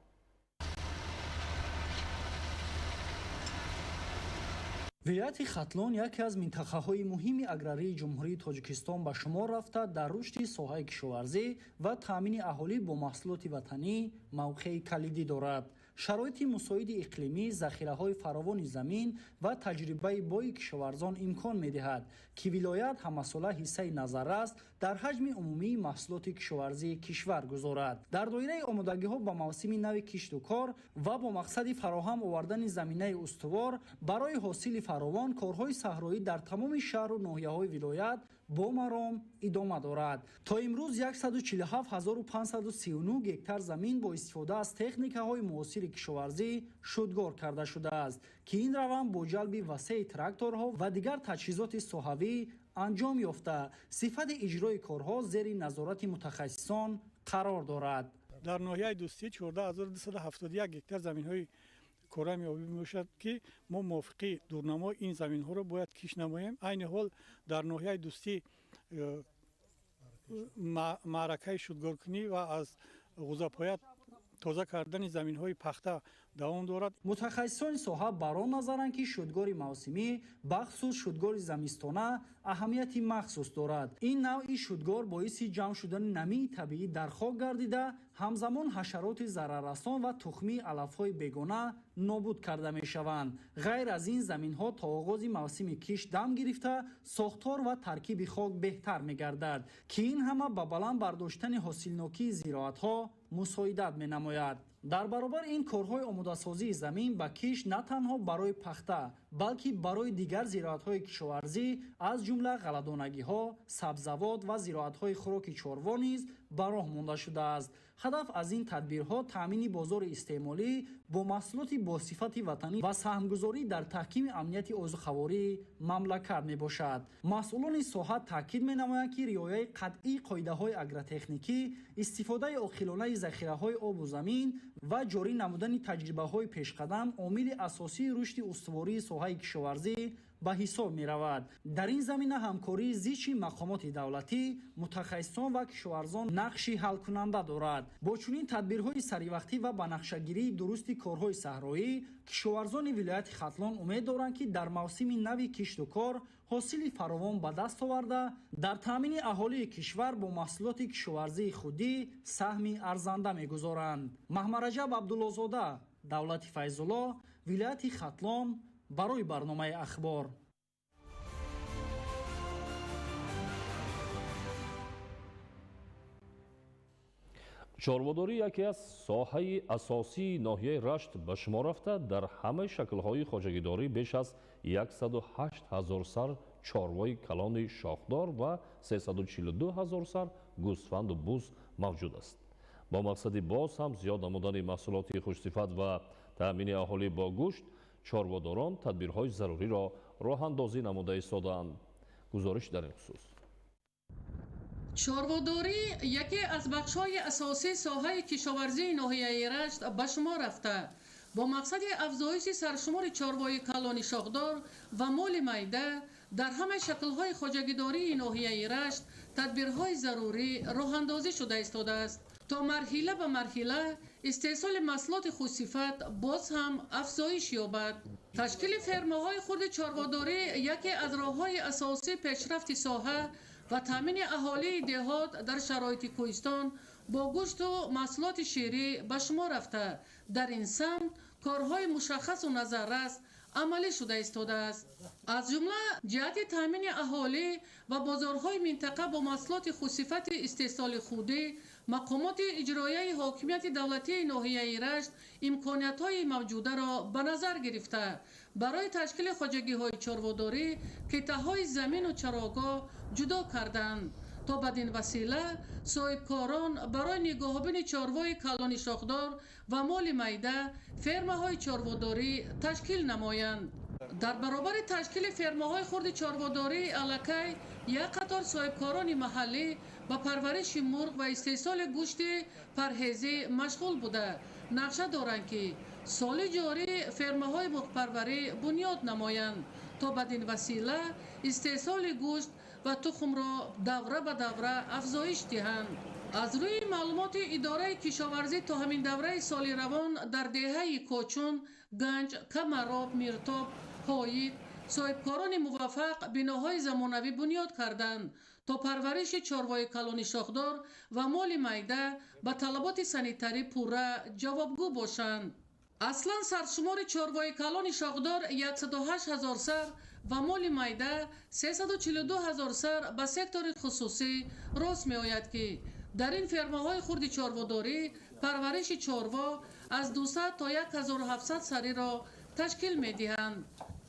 вилояти Хатлон яке аз минтақаҳои муҳими аграрии ҷумҳурии Тоҷикистон ба шумор рафта дар рушди соҳаи кишоварзӣ ва таъмини аҳолӣ бо маҳсулоти ватанӣ мавқеи калидӣ дорад. шароити мусоиди иқлимӣ, захираҳои фаровони замин ва таҷрибаи бои кишоварзон имкон медиҳад, ки вилоят ҳамасола ҳиссаи назаррас дар ҳаҷми умумии маҳсулоти кишоварзии кишвар гузорад. дар доираи омодагиҳо ба мавсими нави кишту кор ва бо мақсади фароҳам овардани заминаи устувор барои ҳосили фаровон, корҳои саҳроӣ дар тамоми шаҳру ноҳияҳои вилоят бо маром идома дорад. то имрӯз 147539 гектар замин бо истифода аз техникаҳои муосири кишоварзӣ шудгор карда шудааст, ки ин раванд бо ҷалби васеъи тракторҳо ва дигар таҷҳизоти соҳавӣ анҷом ёфта, сифати иҷрои корҳо зери назорати мутахассисон қарор дорад. дар ноҳияи дӯстӣ 14271 гектар заминҳои корами обӣ мебошад, ки мо мувофиқи дурнамо ин заминҳоро бояд киш намоем. айни ҳол дар ноҳияи дӯстӣ маъракаи шудгоркунӣ ва аз ғӯзапоя тоза кардани заминҳои пахта давом дорад. мутахассисони соҳа бар он назаранд, ки шудгори мавсимӣ бахусус шудгори зимистона аҳамияти махсус дорад. ин навъи шудгор боиси ҷамъ шудани намии табиӣ дар хок гардида, ҳамзамон ҳашароти зараррасон ва тухмии алафҳои бегона нобуд карда мешаванд. ғайр аз ин заминҳо то оғози мавсими кишт дам гирифта, сохтор ва таркиби хок беҳтар мегардад, ки ин ҳама ба баланд бардоштани ҳосилнокии зироатҳо мусоидат менамояд. дар баробар ин корҳои омодасозии замин ба кишт на танҳо барои пахта, балки барои дигар зироатҳои кишоварзӣ аз ҷумла ғаладонагиҳо, сабзавот ва зироатҳои хӯроки чорво низ ба роҳ монда шудааст. ҳадаф аз ин тадбирҳо таъмини бозори истеъмолӣ бо маҳсулоти босифати ватанӣ ва саҳмгузорӣ дар таҳкими амнияти озуқавории мамлакат мебошад. масъулони соҳа таъкид менамоянд, ки риояи қатъии қоидаҳои агротехникӣ, истифодаи оқилонаи захираҳои обу замин ва ҷорӣ намудани таҷрибаҳои пешқадам омили асосии рушди устувории соҳаи кишоварзӣ ба ҳисоб меравад. дар ин замина ҳамкории зичи мақомоти давлатӣ, мутахассисон ва кишоварзон нақши ҳалкунанда дорад. бо чунин тадбирҳои саривақтӣ ва ба нақшагирии дурусти корҳои саҳроӣ, кишоварзони вилояти Хатлон умед доранд, ки дар мавсими нави кишту кор ҳосили фаровон ба даст оварда, дар таъмини аҳолии кишвар бо маҳсулоти кишоварзии худӣ саҳми арзанда мегузоранд. Маҳмараҷаб Абдуллозода, Давлати Файзулло, вилояти Хатлон, барои барномаи ахбор. чорводорӣ яке аз соҳаи асосии ноҳияи Рашт ба шумор рафта, дар ҳамаи шаклҳои хоҷагидорӣ беш аз 108 000 сар чорвои калони шохдор ва 342 000 сар гӯсфанду буз мавҷуд аст. бо мақсади боз ҳам зиёд намудани маҳсулоти хушсифат ва таъмини аҳолӣ бо гӯшт, чорводорон тадбирҳои заруриро роҳандозӣ намуда истодаанд. гузориш дар ин хусус. чорводорӣ яке аз бахшҳои асосии соҳаи кишоварзии ноҳияи Рашт ба шумор рафта, бо мақсади афзоиши саршумори чорвои калони шохдор ва моли майда дар ҳамаи шаклҳои хоҷагидории ноҳияи Рашт тадбирҳои зарурӣ роҳандозӣ шуда истодааст, то марҳила ба марҳила истеҳсоли маҳсулоти хушсифат боз ҳам афзоиш ёбад. ташкили фермаҳои хурди чорводорӣ яке аз роҳҳои асосии пешрафти соҳа ва таъмини аҳолии деҳот дар шароити кӯҳистон бо гӯшту маҳсулоти ширӣ ба шумор рафта, дар ин самт корҳои мушаххасу назаррас амалӣ шуда истодааст. аз ҷумла ҷиҳати таъмини аҳолӣ ва бозорҳои минтақа бо маҳсулоти хушсифати истеҳсоли худӣ مقامات اجرایی حاکمیت دولتی ناحیه رشت امکانیت‌های موجوده را به نظر گرفته برای تشکیل خواجگی‌های چاره‌داری قطعه‌های زمین و چراگاه جدا کردند تا بدین وسیله صاحبکاران برای نگاهبین چاره‌های کلان شاخدار و مال میده فرمه‌های چاره‌داری تشکیل نمایند. در برابر تشکیل فرمه‌های خرد چاره‌داری الکی یک قطار صاحبکاران محلی با پرورش مرغ و استحصال گوشت پرهیزی مشغول بوده نقشه دارند که سال جاری فرمه‌های مرغ‌پروری بنیاد نمایند تا بدین وسیله استحصال گوشت و تخم را دوره به دوره افزایش دهند. از روی معلومات اداره کشاورزی تا همین دوره سال روان در دهه کوچون، گنج، کمراب، میرتاب، هایید صاحبکاران موفق بناهای زمانوی بنیاد کردند تا پرورش چاره‌های کلان شاخدار و مال میده به طلبات سانیتری پوره جوابگو باشند. اصلا سرشمار چاره‌های کلان شاخدار 108,000 سر و مال میده 342,000 سر به سکتور خصوصی راست می آید که در این فرمه‌های خرد چاره‌داری پرورش چاروا از 200 تا 1,700 سری را تشکیل می دهند.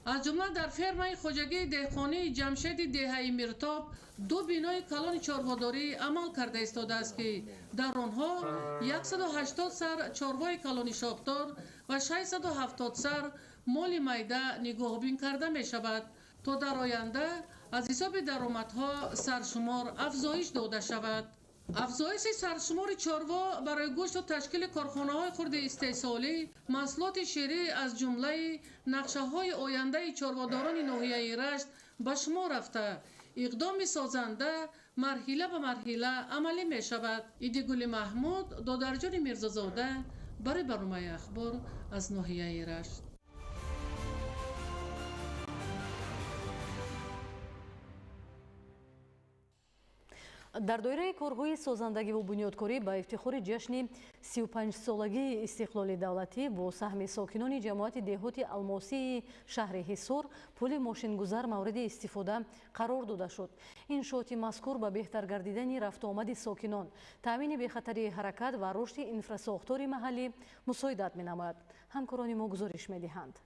از جمله در فرمه خواجگی دهقانی جمشید دهه میرتاب 2 بینای کلان چاره‌داری عمل کرده ایستاده است که در آنها 180 سر چاره‌های کلان شاخدار و 670 سر مال میده نگاهبین کرده می شود تا در آینده از حساب درآمدها سرشمار افزایش داده شود. افزایش سرشمار چاروا برای گوشت و تشکیل کارخانه‌های خرد استحصالی محصولات شیری از جمله نقشه‌های آینده چاره‌داران ناحیه رشت به شمار رفته اقدام سازنده مرحله به مرحله عملی می شود. ایدگل محمود، دادرجان میرزازاده برای برنامه اخبار از ناحیه رشت. در دایره کارهای سازندگی و بنیادکاری با افتخار جشن 35 سالگی استقلال دولتی با سهم ساکنان جماعت دهات الماسی شهر حصار پل ماشینگذار مورد استفاده قرار داده شد. انشاءات مذکور به بهتر گردیدن رفت آمد ساکنان، تامین بخطری حرکت و رشد انفراساختار محلی مساعدت می‌نماید. همکاران ما گزارش می‌دهند.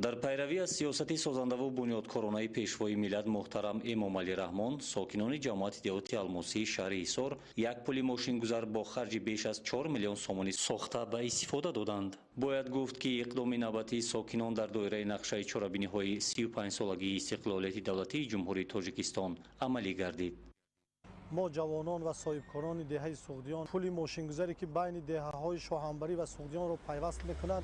در پیروی از سیاست سازنده و بنیادکارانه پیشوای ملت محترم امامعلی رحمان، ساکنان جماعت دهات الماسی شهر حصار یک پل ماشینگذار با خرج بیش از 4 میلیون سومانی ساخته به استفاده دادند. باید گفت که اقدام نوبتی ساکنان در دایره نقشه چرابینی‌های 35 سالگی استقلالیت دولتی جمهوری تاجیکستان عملی گردید. ما جوانان و صاحبکاران دهه سوغدیان پل ماشینگذاری که بین دهه‌های شاهنبری و سوغدیان را پیوست می‌کند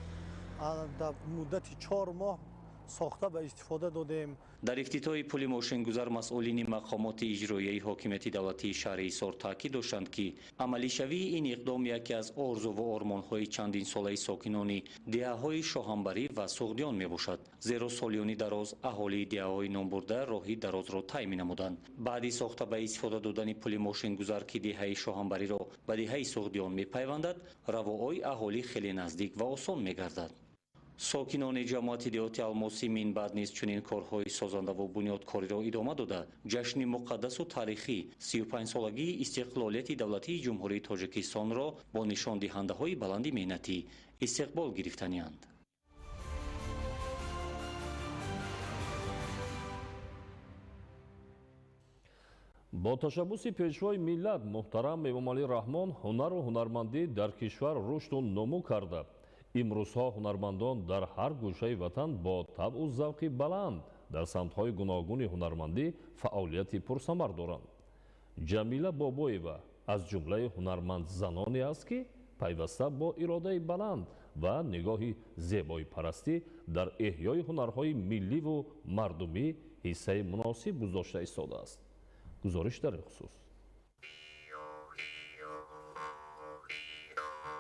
در مدت 4 ماه ساخته به استفاده دادیم. در افتتاح پل ماشینگذار مسئولین مقامات اجرایی حاکمیت دولتی شهر حصار تاکید داشتند که عملی شوی این اقدام یکی از آرزو و آرمان‌های چندین ساله ساکنان دهه‌های شاهنبری و سوغدیان میباشد، زیرا سالیانی دراز اهالی دهه‌های نامبرده راهی دراز را طی می‌نمودند. بعد ساخته به استفاده دادن پل ماشینگذار که دهه شاهنبری را به دهه سوغدیان می‌پیوندد، رواهای اهالی خیلی نزدیک و آسان می‌گردد. ساکنان جماعت دهات الماسی من بعد نیز چنین کارهای سازنده و بنیادکاری را ادامه داده جشن مقدس و تاریخی 35 سالگی استقلالیت دولتی جمهوری تاجیکستان را با نشان دهنده‌های بلند محنتی استقبال گرفتند. با تشبوس پیشوای ملت محترم امامعلی رحمان هنر و هنرمندی در کشور رشد و نمو کرده. امروزها هنرمندان در هر گوشه وطن با طبع و ذوق بلند در سمت‌های گوناگون هنرمندی فعالیت پرثمر دارند. جمیله بابویeva از جمله هنرمند زنانی است که پیوسته با اراده بلند و نگاهی زیبایی پرستی در احیای هنرهای ملی و مردمی حصه مناسب گذاشته ایستاده است. گزارش در خصوص.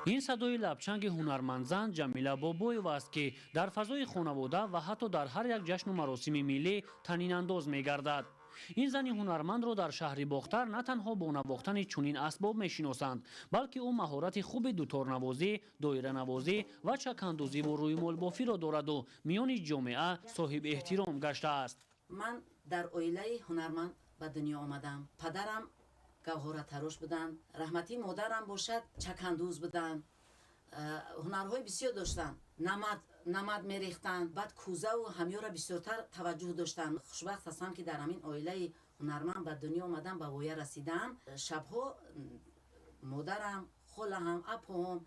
این صدای لبچنگ هنرمندزن جمیله بابویeva است که در فضای خانواده و حتی در هر یک جشن و مراسم ملی طنین انداز می گردد. این زن هنرمند را در شهر باختر نه تنها با نواختن چنین اسباب میشناسند، بلکه او مهارت خوب دوتار نوازی، دایره نوازی و چکاندازی و روی مال بافی را دارد و میان جامعه صاحب احترام گشته است. من در عائله هنرمند به دنیا آمدم. پدرم گوهر تراش بودن. رحمتی مادرم باشد چکندوز بودن. هنرهای بسیار داشتن. نمد میریختن. بعد کوزه و همیارا بسیارتر توجه داشتن. خوشبخت هستم که در همین عائله هنرمند به دنیا آمدم، به وایه رسیدم. شبها مادرم، خالم، اپام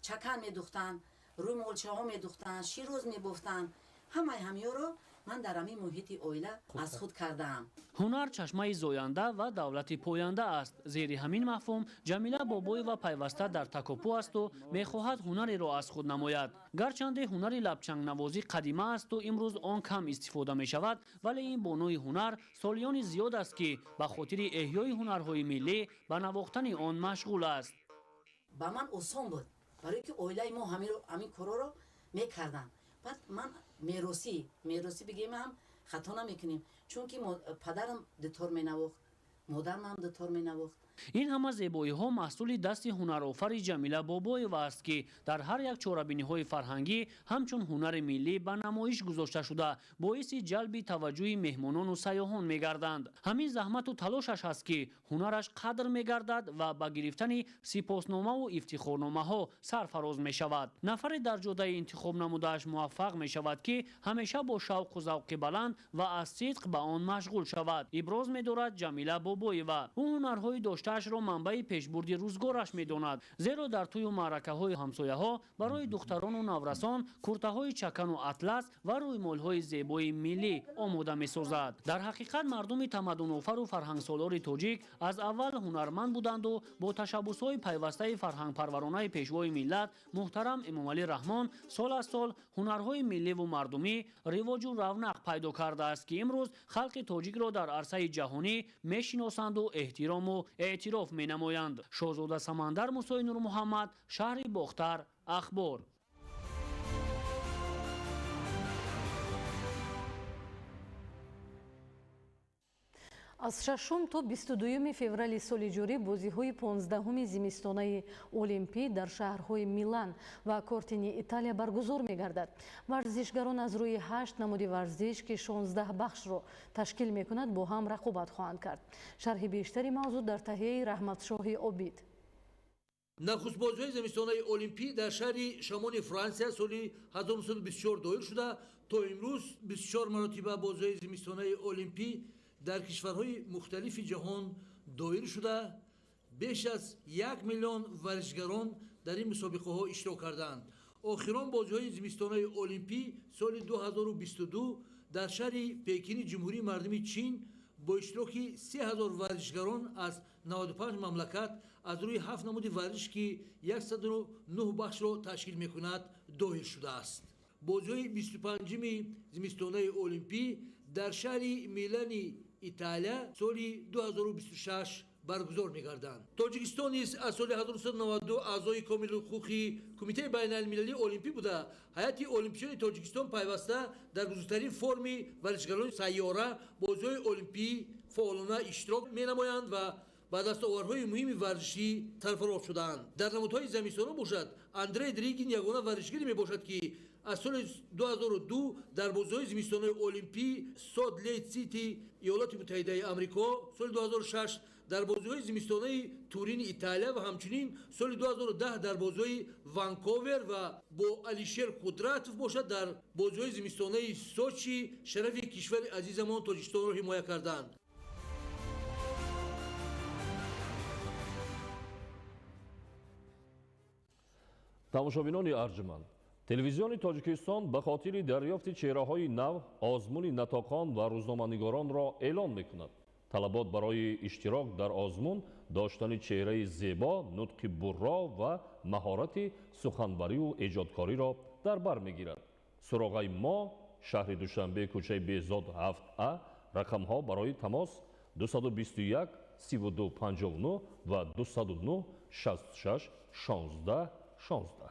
چکن میدوختن، روی مولچه ها میدوختن، شیروز میبافتن. همه رو من در همین محیط عائله از خود کردم. هنر چشمه زوینده و دولت پوینده است. زیر همین مفهوم جمیله بابوی و پیوسته در تکاپو است و میخواهد هنری را از خود نماید. گرچند هنر لبچنگ نوازی قدیمه است و امروز آن کم استفاده می شود، ولی این بانوی هنر سالیان زیاد است که به خاطر احیای هنرهای ملی به نواختن آن مشغول است. با من آسان بود، برای که عائله ما همین کارا رو میکردن. بعد من میراثی بگیم هم خطا نمیکنیم، چون که پدرم دتار مینواخت، مادرم هم دتار مینواخت. این همه زیبایی ها محصول دست هنرآفر جمیله بابویو است که در هر یک چاره‌بینی های فرهنگی همچون هنر ملی به نمایش گذاشته شده، باعث جلب توجه مهمانان و سیاحان میگردند. همین زحمت و تلاشش است که هنرش قدر میگردد و با گرفتن سپاسنامه و افتخارنامه ها سرفراز می شود. نفر در جاده انتخاب نموده‌اش موفق می شود که همیشه با شوق و ذوق بلند و از صدق به آن مشغول شود. ابراز می دارد جمیله بابویو. او هنرهای داشته اش را منبع پیشبرد روزگارش می‌داند، زیرا در طی معرکه‌های همسایه‌ها برای دختران و نورسان کورته‌های چکن و اطلس و رویمال‌های زیبای ملی آماده می‌سازد. در حقیقت مردم تمدن‌آفر و فرهنگسالار تاجیک از اول هنرمند بودند و با تشبس‌های پیوسته فرهنگ پرورانه پیشوای ملت محترم امامعلی رحمان سال از سال هنرهای ملی و مردمی رواج و رونق پیدا کرده است که امروز خلق تاجیک را در عرصه جهانی می‌شناسند و احترام و اعتراف می نمایند. شاهزاده سمندر موسی نور محمد، شهر باختر، اخبار. از 6 تا 22 فеврали соли ҷорӣ бозиҳои 15 зимистонаи олимпӣ дар шаҳрҳои Милан ва Кортини Италия баргузор мегардад. варзишгарон аз рӯи 8 намуди варзиш ки 16 бахшро ташкил мекунад бо ҳам рақобат хоҳанд кард. шарҳи бештари мавзӯъ дар таҳияи раҳматшоҳи обид. нахустбозиҳои зимистонаи олимпӣ дар шаҳри шамоли Франсия соли 1924 доир шуда то имрӯз 24 маротиба бозиҳои зимистонаи олимпӣ дар кишварҳои мухталифи ҷаҳон доир шуда беш аз 1 миллион варзишгарон дар ин мусобиқаҳо иштирок карданд. охирон бозиҳои зимистонаи олимпӣ соли 2022 дар шаҳри Пекини ҷумҳурии мардуми Чин бо иштироки 3000 варзишгарон аз 95 мамлакат аз рӯи 7 намуди варзиш ки 109 бахшро ташкил мекунад доир шудааст. бозиҳои 25-ми зимистонаи олимпӣ дар шаҳри Милани Италия соли 2026 баргузор мегарданд. тоҷикистон низ аз соли 1992 аъзои комилу ҳуқуқи кумитаи байналмилалии олимпӣ буда ҳайати олимпичёни тоҷикистон пайваста дар бузургтарин форми варзишгарони сайёра бозиҳои олимпӣ фаъолона иштирок менамоянд ва ба дастовардҳои муҳими варзишӣ сарфароз шудаанд. дар намудҳои замистона бошад Андрей Дригин ягона варзишгаре мебошад ки аз соли 2002 дар бозиҳои зимистонаи олимпӣ Солт Лейк Сити иёлоти муттаҳидаи амрико, соли 2006 дар бозиҳои зимистонаи Турини Италия ва ҳамчунин соли 2010 дар бозиҳои Ванковер ва бо Алишер Қудратов бошад дар бозиҳои зимистонаи Сочи шарафи кишвари азизамон Тоҷикистонро ҳимоя карданд. тамошобинони арҷманд, телевизиони тоҷикистон ба хотири дарёфти чеҳраҳои нав озмуни натоқон ва рӯзноманигоронро эълон мекунад. талабот барои иштирок дар озмун доштани чеҳраи зебо, нутқи бурро ва маҳорати суханбарию эҷодкориро дар бар мегирад. суроғаи мо шаҳри душанбе кӯчаи Беҳзод 7А, рақамҳо барои тамос 221 32 59 ва 209 66 16 16.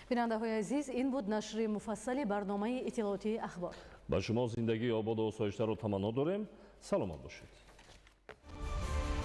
бинандаҳои азиз, ин буд нашри муфассали барномаи иттилоотии ахбор. ба шумо зиндагии ободу осоиштаро таманно дорем. саломат бошед.